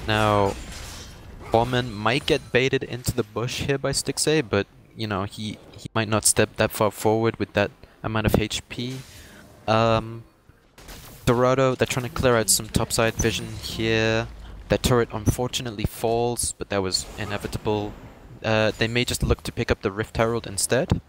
Speaker 2: Now, Ballman might get baited into the bush here by Stixie, but you know, he might not step that far forward with that amount of HP. Dorado, they're trying to clear out some topside vision here. That turret unfortunately falls, but that was inevitable. They may just look to pick up the Rift Herald instead.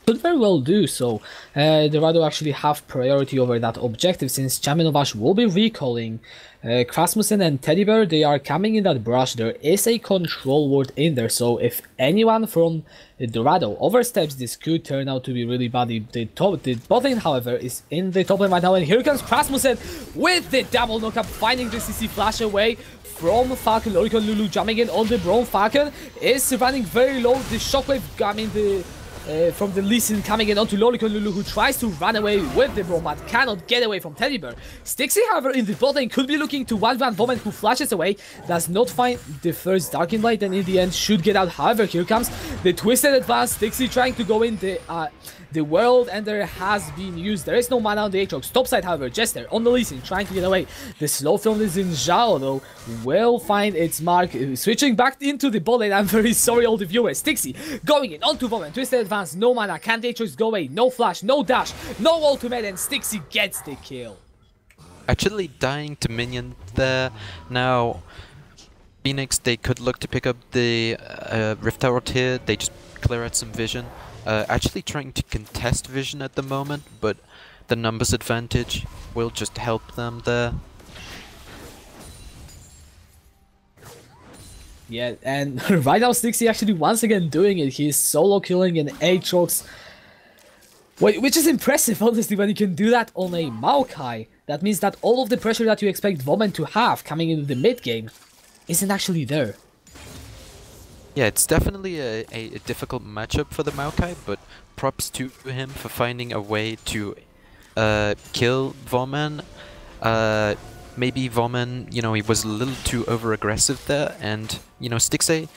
Speaker 1: Could very well do so. Dorado actually have priority over that objective, since Chaminovash will be recalling Krasmussen and Teddy Bear. They are coming in that brush. There is a control ward in there, so if anyone from Dorado oversteps, this could turn out to be really bad. The bot lane, however, is in the top lane right now, and here comes Krasmussen with the double knockup, finding the CC flash away from Falcon. Loricon Lulu jumping in on the Braum. Falcon is running very low. The shockwave coming from the Lee Sin coming in onto Loricon Lulu, who tries to run away with the Braum but cannot get away from Teddy Bear. Stixie, however, in the bot lane could be looking to one-van Bowman, who flashes away, does not find the first Darkin Light, and in the end should get out. However, here comes the Twisted Advance. Stixie trying to go in the world, and there has been used. There is no mana on the Aatrox. Topside, however, Jester on the Lee Sin trying to get away. The slow from the Zinzhao, though, will find its mark. Switching back into the bot lane. I'm very sorry, all the viewers. Stixie going in onto Bowman. Twisted Advance, no mana. Can the Aatrox go away? No flash, no dash, no ultimate, and Stixie gets the kill.
Speaker 2: Actually dying to minion there. Now, Phoenix, they could look to pick up the Rift Tower here. They just clear out some vision. Actually trying to contest vision at the moment, but the numbers advantage will just help them there.
Speaker 1: Yeah, and right now Stixie actually once again doing it. He's solo killing an Aatrox, which is impressive, honestly, when you can do that on a Maokai. That means that all of the pressure that you expect Voman to have coming into the mid game isn't actually there.
Speaker 2: Yeah, it's definitely a difficult matchup for the Maokai, but props to him for finding a way to kill Voman. Maybe Voman, you know, he was a little too over-aggressive there, and, you know, Stixie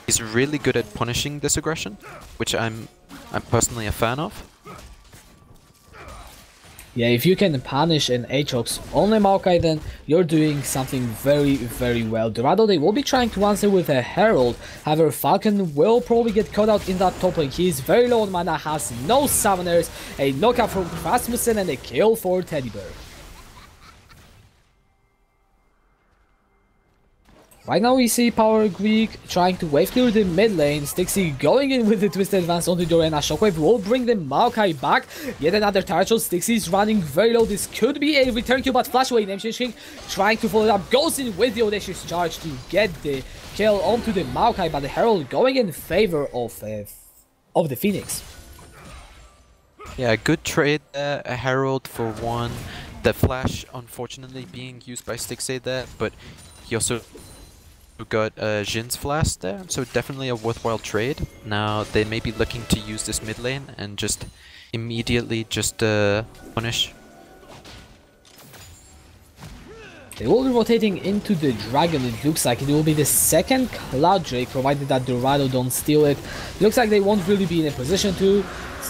Speaker 2: is really good at punishing this aggression, which I'm personally a fan of.
Speaker 1: Yeah, if you can punish an Aatrox on a Maokai, then you're doing something very, very well. Dorado, they will be trying to answer with a Herald. However, Falcon will probably get caught out in that top lane. He is very low on mana, has no summoners, a knockup from Rasmussen, and a kill for Teddy Bear. Right now we see Power Greek trying to wave clear the mid lane. Stixie going in with the Twisted Advance onto the Orianna. Shockwave will bring the Maokai back. Yet another turret shot. Stixie is running very low. This could be a return kill, but Flash away. Name King trying to follow it up. Goes in with the Audacious Charge to get the kill onto the Maokai, but the Herald going in favor of the Phoenix.
Speaker 2: Yeah, good trade there. A Herald for one. The Flash unfortunately being used by Stixie there, but he also got Jin's Flash there, so definitely a worthwhile trade. Now they may be looking to use this mid lane and just immediately just punish.
Speaker 1: They will be rotating into the Dragon. It looks like it will be the second Cloud Drake, provided that Dorado don't steal it. Looks like they won't really be in a position to,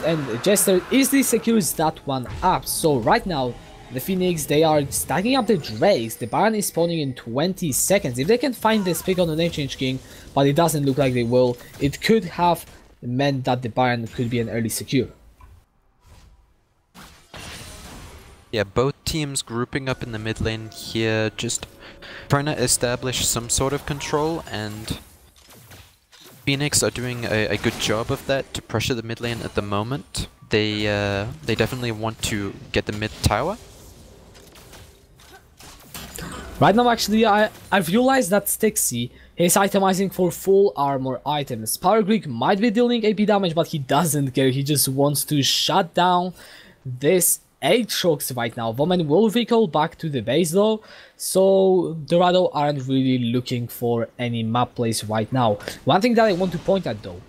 Speaker 1: and Jester easily secures that one up. So right now, the Phoenix, they are stacking up the Drakes. The Baron is spawning in 20 seconds. If they can find this pick on the Name Change King, but it doesn't look like they will, it could have meant that the Baron could be an early secure.
Speaker 2: Yeah, both teams grouping up in the mid lane here, just trying to establish some sort of control, and Phoenix are doing a good job of that to pressure the mid lane at the moment. They definitely want to get the mid tower.
Speaker 1: Right now, actually, I've realized that Stixie is itemizing for full armor items. Power Greek might be dealing AP damage, but he doesn't care. He just wants to shut down this Aatrox right now. Woman will recall back to the base though, so Dorado aren't really looking for any map plays right now. One thing that I want to point out though,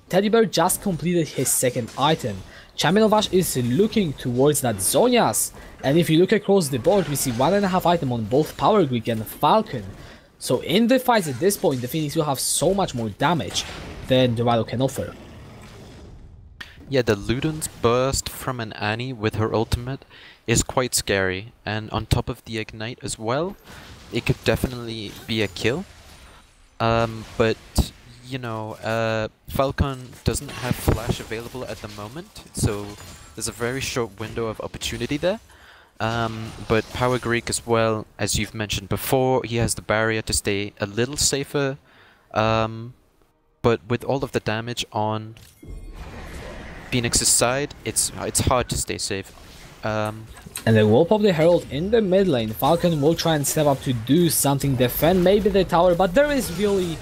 Speaker 1: Teddy Bear just completed his second item. Champion of Ash is looking towards that Zonias, and if you look across the board, we see 1.5 item on both Power Greek and Falcon. So in the fights at this point, the Phoenix will have so much more damage than Dorado can offer.
Speaker 2: Yeah, the Ludon's burst from an Annie with her ultimate is quite scary, and on top of the ignite as well, it could definitely be a kill. But you know, Falcon doesn't have flash available at the moment, so there's a very short window of opportunity there. But Power Greek as well, as you've mentioned before, he has the barrier to stay a little safer. But with all of the damage on Phoenix's side, it's hard to stay safe.
Speaker 1: And they will pop the Herald in the mid lane. Falcon will try and step up to do something, defend maybe the tower, but there is really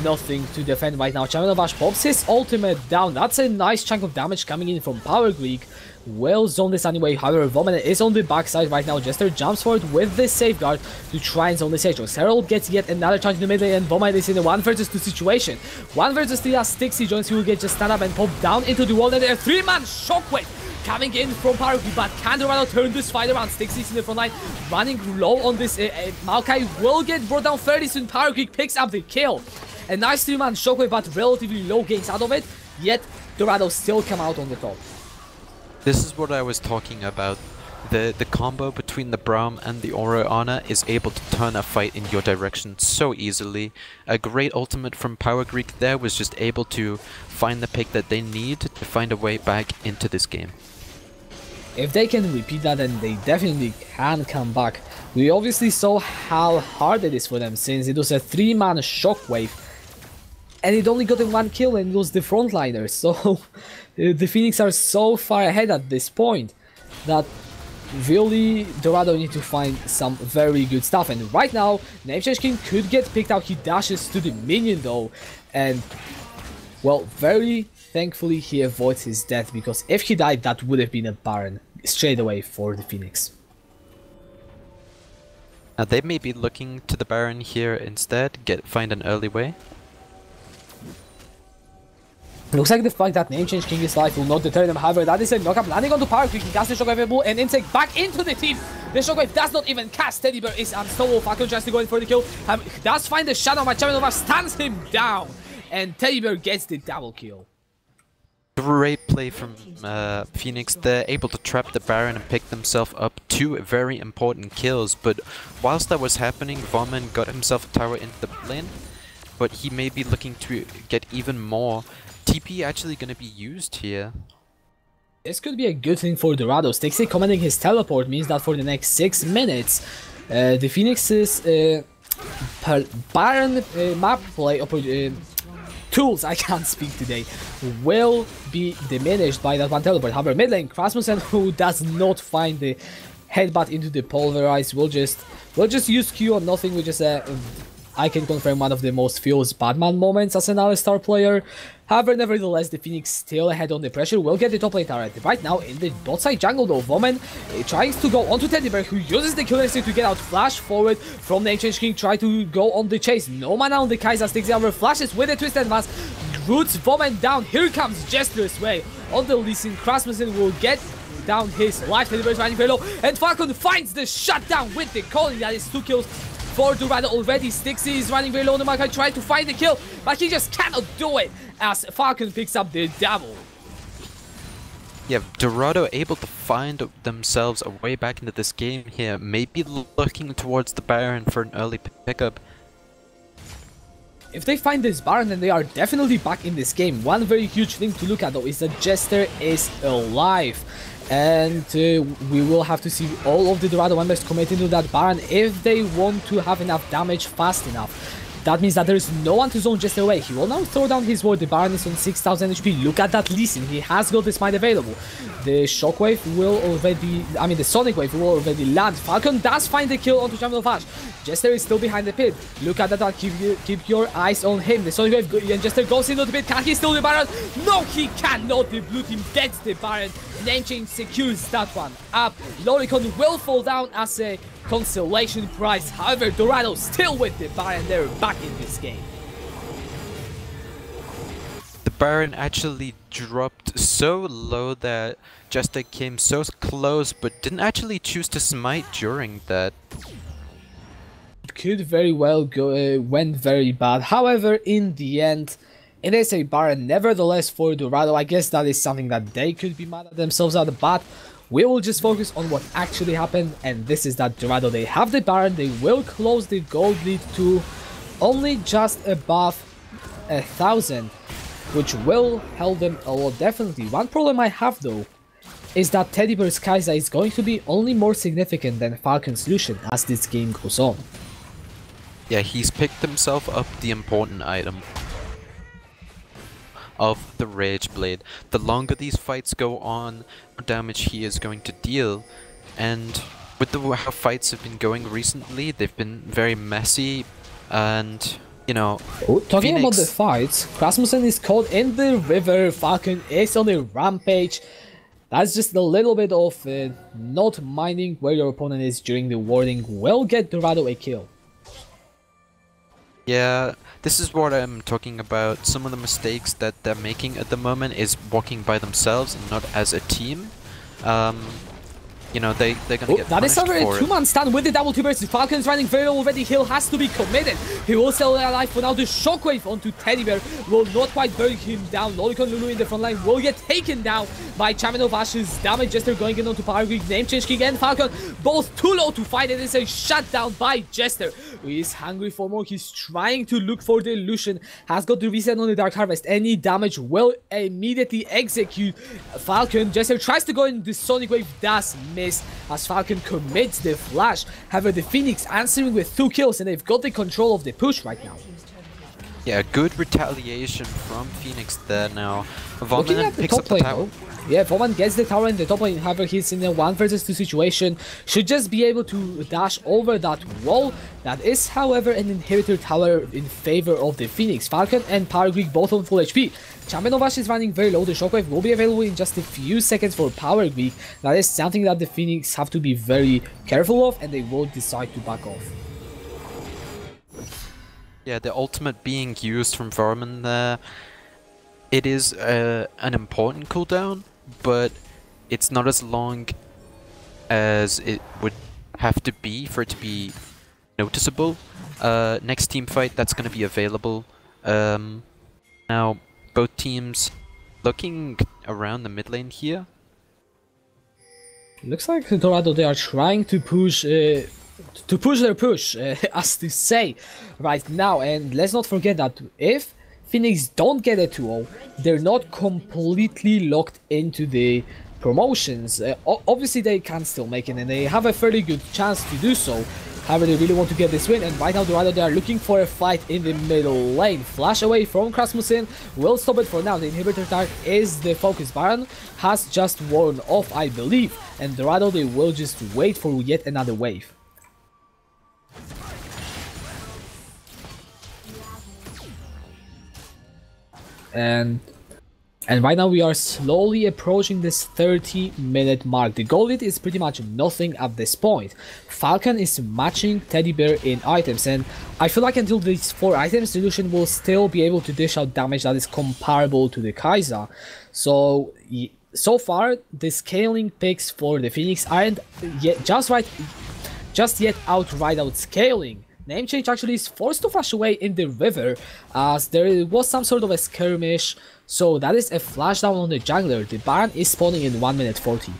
Speaker 1: nothing to defend right now. Champion of Ash pops his ultimate down. That's a nice chunk of damage coming in from Power Greek. Will zone this anyway. However, Voman is on the backside right now. Jester jumps for it with the safeguard to try and zone the Aatrox. Herald gets yet another charge in the mid lane, and Voman is in a 1 versus 2 situation. 1 versus 3 as Stixie joins. He will get just stand up and pop down into the wall, and a 3-man shockwave coming in from Power Greek, but can Dorado turn this fight around? Stixie's in the front line, running low on this. Maokai will get brought down fairly soon. Power Greek picks up the kill. A nice 3-man shockwave, but relatively low gains out of it, yet Dorado still come out on the top.
Speaker 2: This is what I was talking about. The combo between the Braum and the Orianna is able to turn a fight in your direction so easily. A great ultimate from Power Greek there was just able to find the pick that they need to find a way back into this game.
Speaker 1: If they can repeat that, then they definitely can come back. We obviously saw how hard it is for them, since it was a 3-man shockwave and it only got a 1 kill, and it was the frontliners. So the Phoenix are so far ahead at this point that really Dorado need to find some very good stuff. And right now Namechange King could get picked out. He dashes to the minion though, and well, very thankfully he avoids his death, because if he died, that would have been a Baron straight away for the Phoenix.
Speaker 2: Now they may be looking to the Baron here instead, find an early way.
Speaker 1: Looks like the fact that Namechange King is life will not deter them. However, that is a knockup landing onto Power Greek. He casts the Shockwave able and insect back into the team. The Shockwave does not even cast. Teddy Bear is unstoppable. Falcon tries to go in for the kill. Does find the shadow. My Champion of Ash stands him down, and Teddy Bear gets the double kill.
Speaker 2: Great play from Phoenix. They're able to trap the Baron and pick themselves up 2 very important kills. But whilst that was happening, Voman got himself a tower into the lane, but he may be looking to get even more. TP actually going to be used here.
Speaker 1: This could be a good thing for Dorado. Stixie commanding his teleport means that for the next 6 minutes, the Phoenix's Baron map play tools, I can't speak today, will be diminished by that one teleport. However, mid lane, Rasmussen, who does not find the headbutt into the pulverize, will just use Q on nothing, which is I can confirm one of the most feels Batman moments as an Alistar player. However, nevertheless, the Phoenix still ahead on the pressure, will get the top lane turret. Right now, in the bot side jungle though, Voman tries to go onto Teddy Bear, who uses the killer instinct to get out, flash forward from the Namechange King, try to go on the chase. No mana on the Kai'Sa, Stixie over flashes with a twist advance, roots Voman down. Here comes Jester's way on the Lee Sin. Rasmussen will get down his life. Teddy Bear is running very low, and Falcon finds the shutdown with the calling. That is 2 kills for Dorado already. Stixie is running very low on the marker, trying to find the kill, but he just cannot do it as Falcon picks up the double.
Speaker 2: Yeah, Dorado able to find themselves a way back into this game here, maybe looking towards the Baron for an early pickup.
Speaker 1: If they find this Baron, then they are definitely back in this game. One very huge thing to look at though is that Jester is alive. and we will have to see all of the Dorado members commit into that Baron if they want to have enough damage fast enough. That means that there is no one to zone just away. He will now throw down his ward. The Baron is on 6000 HP. Look at that Lee Sin. He has got the smite available. The Shockwave will already... I mean, the Sonic Wave will already land. Falcon does find the kill onto Champion of Ash. Jester is still behind the pit. Look at that. Keep your eyes on him. The Sonic Wave and Jester goes into the pit. Can he steal the Baron? No, he cannot. The blue team gets the Baron. Name change secures that one up. Loricon will fall down as a consolation prize. However, Dorado still with the Baron. They're back in this game.
Speaker 2: The Baron actually dropped so low that Jester came so close but didn't actually choose to smite during that.
Speaker 1: It could very well go went very bad. However, in the end, it is a Baron nevertheless for Dorado. I guess that is something that they could be mad at themselves at, but we will just focus on what actually happened, and this is that Dorado, they have the Baron. They will close the gold lead to only just above 1000, which will help them a lot, definitely. One problem I have though is that Teddy Bear's Kai'Sa is going to be only more significant than Falcon's Lucian as this game goes on.
Speaker 2: Yeah, he's picked himself up the important item of the Rage Blade. The longer these fights go on, the more damage he is going to deal, and with how fights have been going recently, they've been very messy, and you know...
Speaker 1: Talking about the fights, Rasmussen is caught in the river, Falcon is on a rampage. That's just a little bit of not minding where your opponent is during the warding will get Dorado a kill.
Speaker 2: Yeah, this is what I'm talking about. Some of the mistakes that they're making at the moment is walking by themselves and not as a team. You know, they're gonna get
Speaker 1: that is
Speaker 2: punished
Speaker 1: over a
Speaker 2: for it.
Speaker 1: two-man stand with the double two bursts. Falcon is running very low already. Hill has to be committed. He will sell alive for now. The Shockwave onto Teddy Bear will not quite burn him down. Lolicon Lulu in the front line will get taken down by Champion of Ash's damage. Jester going in onto Power Greek. Name change King and Falcon both too low to fight. It is a shutdown by Jester. He is hungry for more. He's trying to look for the illusion. Has got the reset on the Dark Harvest. Any damage will immediately execute Falcon. Jester tries to go in. The Sonic Wave does miss as Falcon commits the flash. However, the Phoenix answering with 2 kills, and they've got the control of the push right now.
Speaker 2: Yeah, good retaliation from Phoenix there now.
Speaker 1: Looking at
Speaker 2: Voman
Speaker 1: the
Speaker 2: picks
Speaker 1: top
Speaker 2: up the
Speaker 1: lane
Speaker 2: tower.
Speaker 1: though. Yeah, Voman gets the tower in the top lane. However, he's in a 1 versus 2 situation. Should just be able to dash over that wall. That is, however, an inhibitor tower in favor of the Phoenix. Falcon and Power Greek both on full HP. Champion of Ash is running very low. The Shockwave will be available in just a few seconds for Power Greek. That is something that the Phoenix have to be very careful of, and they will decide to back off.
Speaker 2: Yeah, the ultimate being used from Varman there. It is an important cooldown, but it's not as long as it would have to be for it to be noticeable. Next team fight, that's going to be available. Now, both teams looking around the mid lane here.
Speaker 1: Looks like Dorado, they are trying to push their push, as to say, right now. And let's not forget that if Phoenix don't get a 2-0, they're not completely locked into the promotions. Obviously, they can still make it, and they have a fairly good chance to do so. However, they really want to get this win, and right now Dorado, they are looking for a fight in the middle lane. Flash away from Rasmussen will stop it for now. The inhibitor tag is the focus. Baron has just worn off, I believe, and Dorado, they will just wait for yet another wave. And right now we are slowly approaching this 30-minute mark. The goal lead is pretty much nothing at this point. Falcon is matching Teddy Bear in items, and I feel like until these 4 items, Lucian will still be able to dish out damage that is comparable to the Kai'Sa. So far, the scaling picks for the Phoenix aren't yet just yet outright outscaling. Name change actually is forced to flash away in the river as there was some sort of a skirmish. So that is a flash down on the jungler. The Baron is spawning in 1 minute 40.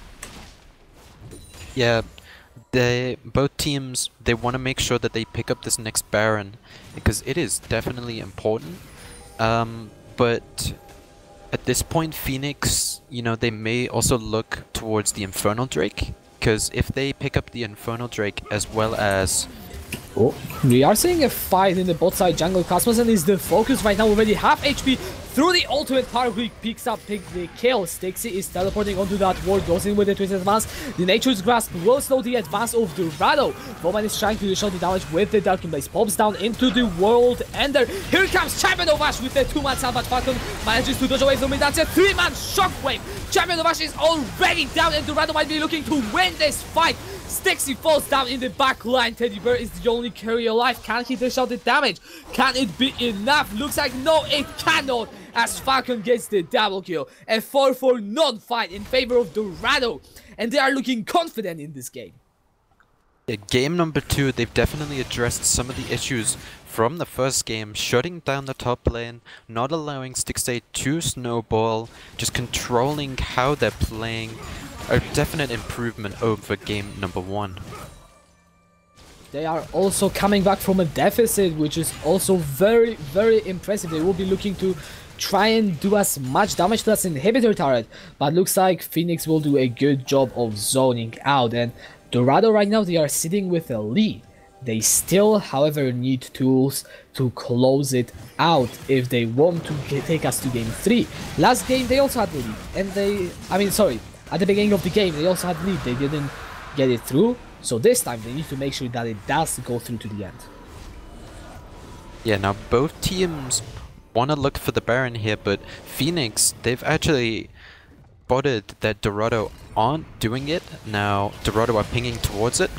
Speaker 2: Yeah, both teams, they want to make sure that they pick up this next Baron because it is definitely important. But At this point, Phoenix, they may also look towards the Infernal Drake, because if they pick up the Infernal Drake as well as...
Speaker 1: Oh, we are seeing a fight in the bot side. Jungle Cosmos is the focus right now, already half HP. Through the ultimate power creep, picks the kill. Stixie is teleporting onto that ward, goes in with the Twisted Advance. The Nature's Grasp will slow the advance of Dorado. Bowman is trying to dish out the damage with the Dark Blaze. Pops down into the World Ender. Here comes Champion of Ash with the 2-man Salvage Falcon. Manages to dodge away from it. That's a 3-man Shockwave. Champion of Ash is already down, and Dorado might be looking to win this fight. Stixie falls down in the back line. Teddy Bear is the only carry alive. Can he dish out the damage? Can it be enough? Looks like no, it cannot, as Falcon gets the double kill. A 4-4 non-fight in favor of Dorado, and they are looking confident in this game.
Speaker 2: Yeah, game number 2, they've definitely addressed some of the issues from the first game, shutting down the top lane, not allowing Stixie to snowball, just controlling how they're playing. A definite improvement over game number 1.
Speaker 1: They are also coming back from a deficit, which is also very, very impressive. They will be looking to try and do as much damage to that inhibitor turret, but looks like Phoenix will do a good job of zoning out. And Dorado right now, they are sitting with a lead. They still, however, need tools to close it out if they want to take us to game 3. Last game they also had the lead, and at the beginning of the game they also had the lead. They didn't get it through, so this time they need to make sure that it does go through to the end.
Speaker 2: Yeah, now both teams want to look for the Baron here, but Phoenix, they've actually spotted that Dorado aren't doing it. Now Dorado are pinging towards it.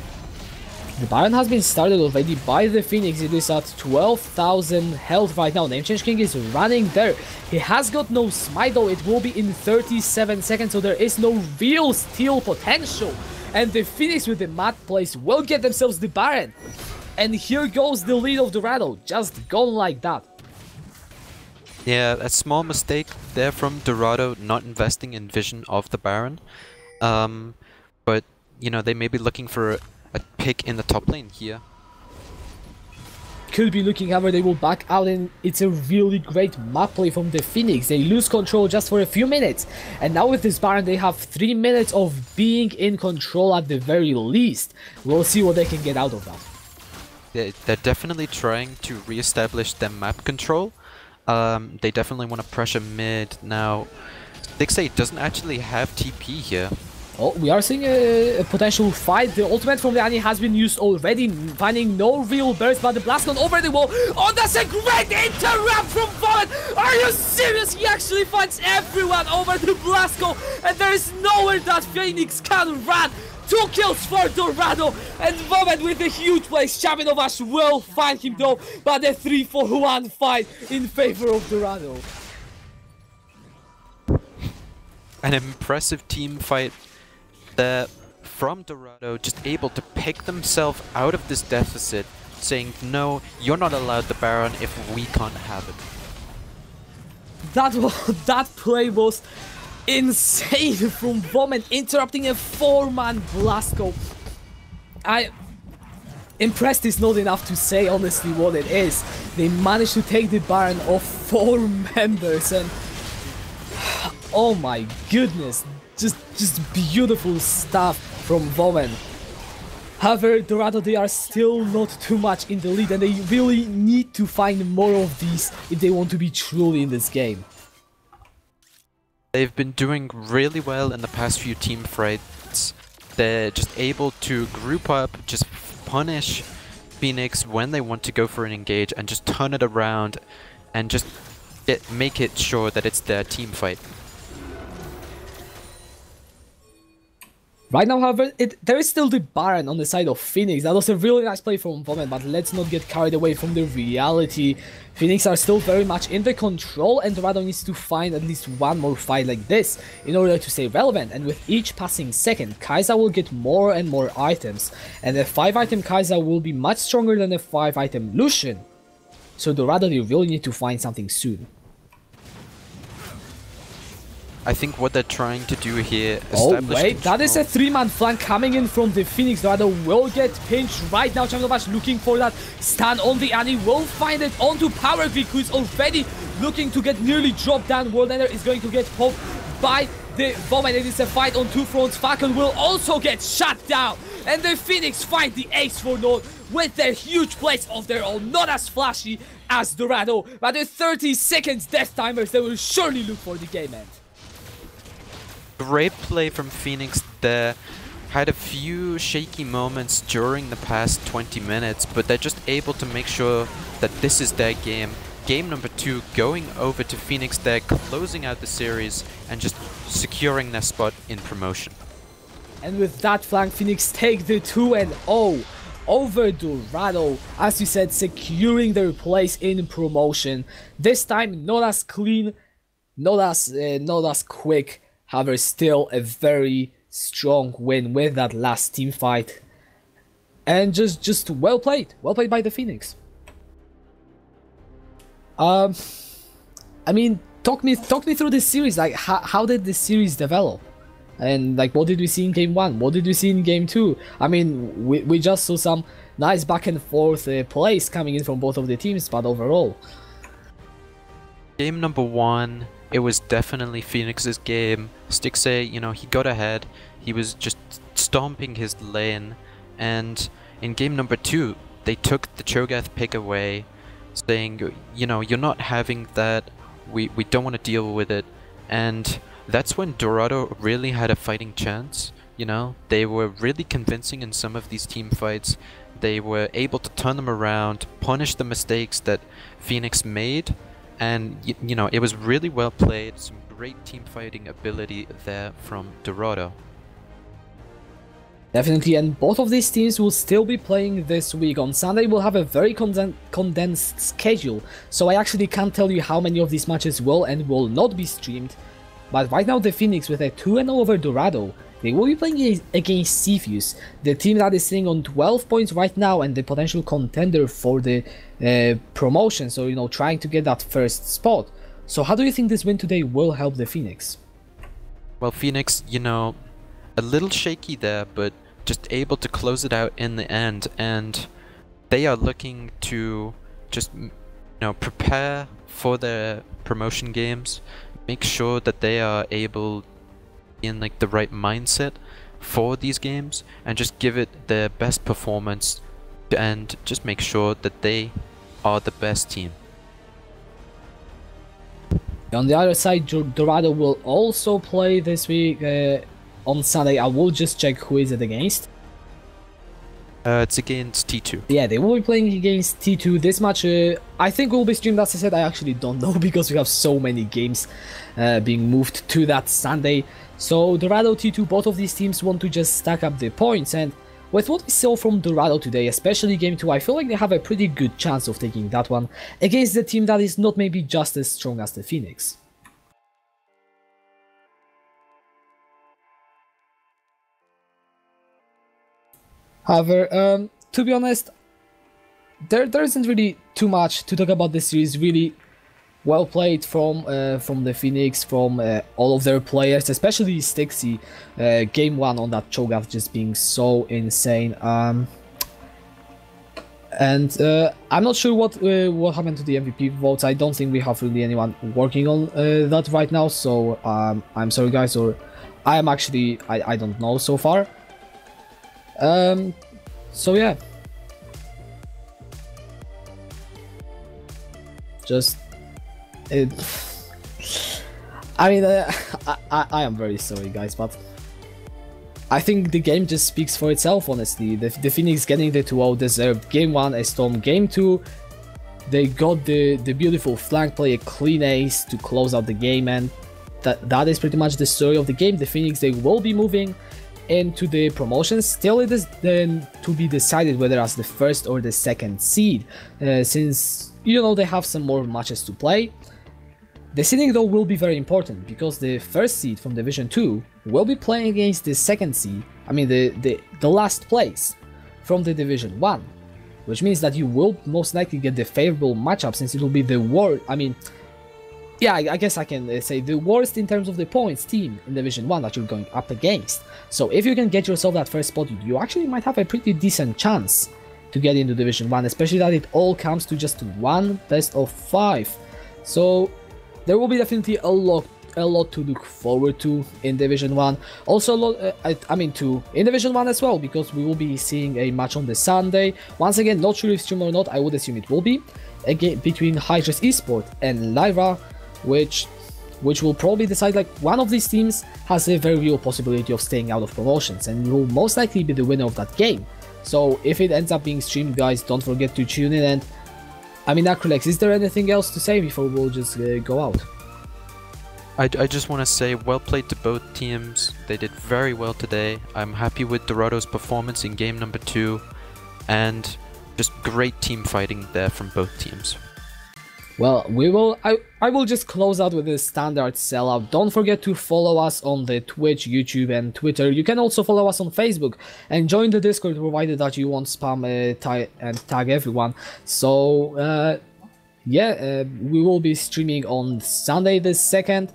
Speaker 1: The Baron has been started already by the Phoenix. It is at 12,000 health right now. Namechange King is running there. He has got no smite though. It will be in 37 seconds, so there is no real steal potential. And the Phoenix with the mad plays will get themselves the Baron. And here goes the lead of Dorado, just gone like that.
Speaker 2: Yeah, a small mistake there from Dorado, not investing in vision of the Baron. But, they may be looking for a pick in the top lane here.
Speaker 1: Could be looking, however, they will back out, and it's a really great map play from the Phoenix. They lose control just for a few minutes, and now with this Baron they have 3 minutes of being in control at the very least. We'll see what they can get out of that.
Speaker 2: They're definitely trying to re-establish their map control. They definitely want to pressure mid. Now Stixie doesn't actually have TP here.
Speaker 1: Oh, we are seeing a potential fight. The ultimate from the Annie has been used already, finding no real burst, but the blast gone over the wall. Oh, that's a great interrupt from Vomit! Are you serious? He actually finds everyone over the Blasco, and there is nowhere that Phoenix can run. 2 kills for Dorado, and Vomit with a huge place. Champion of Ash will find him though, but a 3-for-1 fight in favor of Dorado.
Speaker 2: An impressive team fight there from Dorado, just able to pick themselves out of this deficit, saying, no, you're not allowed the Baron if we can't have it.
Speaker 1: That play was insane from Vomit, interrupting a 4-man Blasco. Impressed is not enough to say honestly what it is. They managed to take the Baron off 4 members, and oh my goodness, just beautiful stuff from Vomit. However, Dorado, they are still not too much in the lead, and they really need to find more of these if they want to be truly in this game.
Speaker 2: They've been doing really well in the past few team fights. They're just able to group up, just punish Phoenix when they want to go for an engage, and just turn it around and just make it sure that it's their team fight. Right now, however, there is still the Baron on the side of Phoenix. That was a really nice play from Vomit, but let's not get carried away from the reality. Phoenix are still very much in the control, and Dorado needs to find at least one more fight like this in order to stay relevant. And with each passing second, Kai'Sa will get more and more items, and the 5-item Kai'Sa will be much stronger than the 5-item Lucian. So Dorado, they really need to find something soon. I think what they're trying to do here is establish control. That is a 3-man flank coming in from the Phoenix. Dorado will get pinched right now. Champion of Ash looking for that stun on the Annie. Will find it onto Power Greek, who is already
Speaker 1: looking to get nearly dropped down. World Ender is going to get poked by the bomb, and it is a fight on two fronts. Falcon will also get shut down, and the Phoenix fight the Ace for North with their huge plays of their own. Not as flashy as Dorado, but the 30 seconds death timers, they will surely look for the game end.
Speaker 2: Great play from Phoenix there. Had a few shaky moments during the past 20 minutes, but they're just able to make sure that this is their game. Game number 2 going over to Phoenix there, closing out the series and just securing their spot in promotion.
Speaker 1: And with that flank, Phoenix take the 2-0 over Dorado, as you said, securing their place in promotion. This time not as clean, not as quick, however still a very strong win with that last team fight, and just well played by the Phoenix. I mean, talk me through this series. Like, how did this series develop, and like, what did we see in game 1? What did we see in game 2? I mean, we just saw some nice back and forth plays coming in from both of the teams, but overall,
Speaker 2: game number 1, it was definitely Phoenix's game. Stixxay, you know, he got ahead. He was just stomping his lane. And in game number 2, they took the Cho'Gath pick away, saying, you know, you're not having that. We don't want to deal with it. And that's when Dorado really had a fighting chance. You know, they were really convincing in some of these team fights. They were able to turn them around, punish the mistakes that Phoenix made. And, you know, it was really well played. Some great team fighting ability there from Dorado.
Speaker 1: Definitely, and both of these teams will still be playing this week. On Sunday we'll have a very condensed schedule, so I actually can't tell you how many of these matches will and will not be streamed. But right now the Phoenix, with a 2-0 over Dorado, they will be playing against Cepheus, the team that is sitting on 12 points right now and the potential contender for the promotion, so, you know, trying to get that first spot. So how do you think this win today will help the Phoenix?
Speaker 2: Well, Phoenix, you know, a little shaky there, but just able to close it out in the end, and they are looking to just, you know, prepare for their promotion games, make sure that they are able in like the right mindset for these games, and just give it their best performance and just make sure that they are the best team.
Speaker 1: On the other side, Dorado will also play this week on Sunday. I will just check who is it against.
Speaker 2: It's against T2.
Speaker 1: Yeah, they will be playing against T2. This match, I think, will be streamed. As I said, I actually don't know because we have so many games being moved to that Sunday. So Dorado, T2, both of these teams want to just stack up the points, and with what we saw from Dorado today, especially game 2, I feel like they have a pretty good chance of taking that one against the team that is not maybe just as strong as the Phoenix. However, to be honest, there isn't really too much to talk about this series. Really well played from the Phoenix, from all of their players, especially Stixxay. Game 1 on that Cho'Gath just being so insane. And I'm not sure what happened to the MVP votes. I don't think we have really anyone working on that right now. So I'm sorry, guys, or I am actually I don't know so far. So yeah, just I mean, I am very sorry, guys, but I think the game just speaks for itself, honestly. The Phoenix getting the 2-0 deserved. Game 1 a storm, game 2 they got the beautiful flank play, a clean ace to close out the game, and that is pretty much the story of the game. The Phoenix, they will be moving into the promotions. Still, it is then to be decided whether as the first or the second seed, since, you know, they have some more matches to play. The seeding though will be very important, because the first seed from Division 2 will be playing against the second seed, I mean the last place from the Division 1, which means that you will most likely get the favorable matchup, since it will be the worst, I mean, yeah, I guess I can say the worst in terms of the points team in Division 1 that you're going up against. So if you can get yourself that first spot, you actually might have a pretty decent chance to get into Division 1, especially that it all comes to just one best of 5 So there will be definitely a lot to look forward to in Division 1. Also a lot, I mean in Division 1 as well, because we will be seeing a match on the Sunday. Once again, not sure if stream or not, I would assume it will be, again between Hydras Esport and Lyra, which will probably decide, like, one of these teams has a very real possibility of staying out of promotions and will most likely be the winner of that game. So if it ends up being streamed, guys, don't forget to tune in. And I mean, Acrylex, is there anything else to say before we'll just go out?
Speaker 2: I just want to say well played to both teams. They did very well today. I'm happy with Dorado's performance in game number 2, and just great team fighting there from both teams.
Speaker 1: Well, I will just close out with the standard sellout. Don't forget to follow us on the Twitch, YouTube and Twitter. You can also follow us on Facebook and join the Discord, provided that you won't spam and tag everyone. So yeah, we will be streaming on Sunday the 2nd,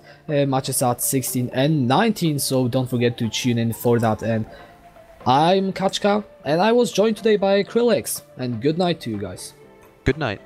Speaker 1: matches at 16 and 19, so don't forget to tune in for that. And I'm Kachka, and I was joined today by Acrylex, and good night to you guys.
Speaker 2: Good night.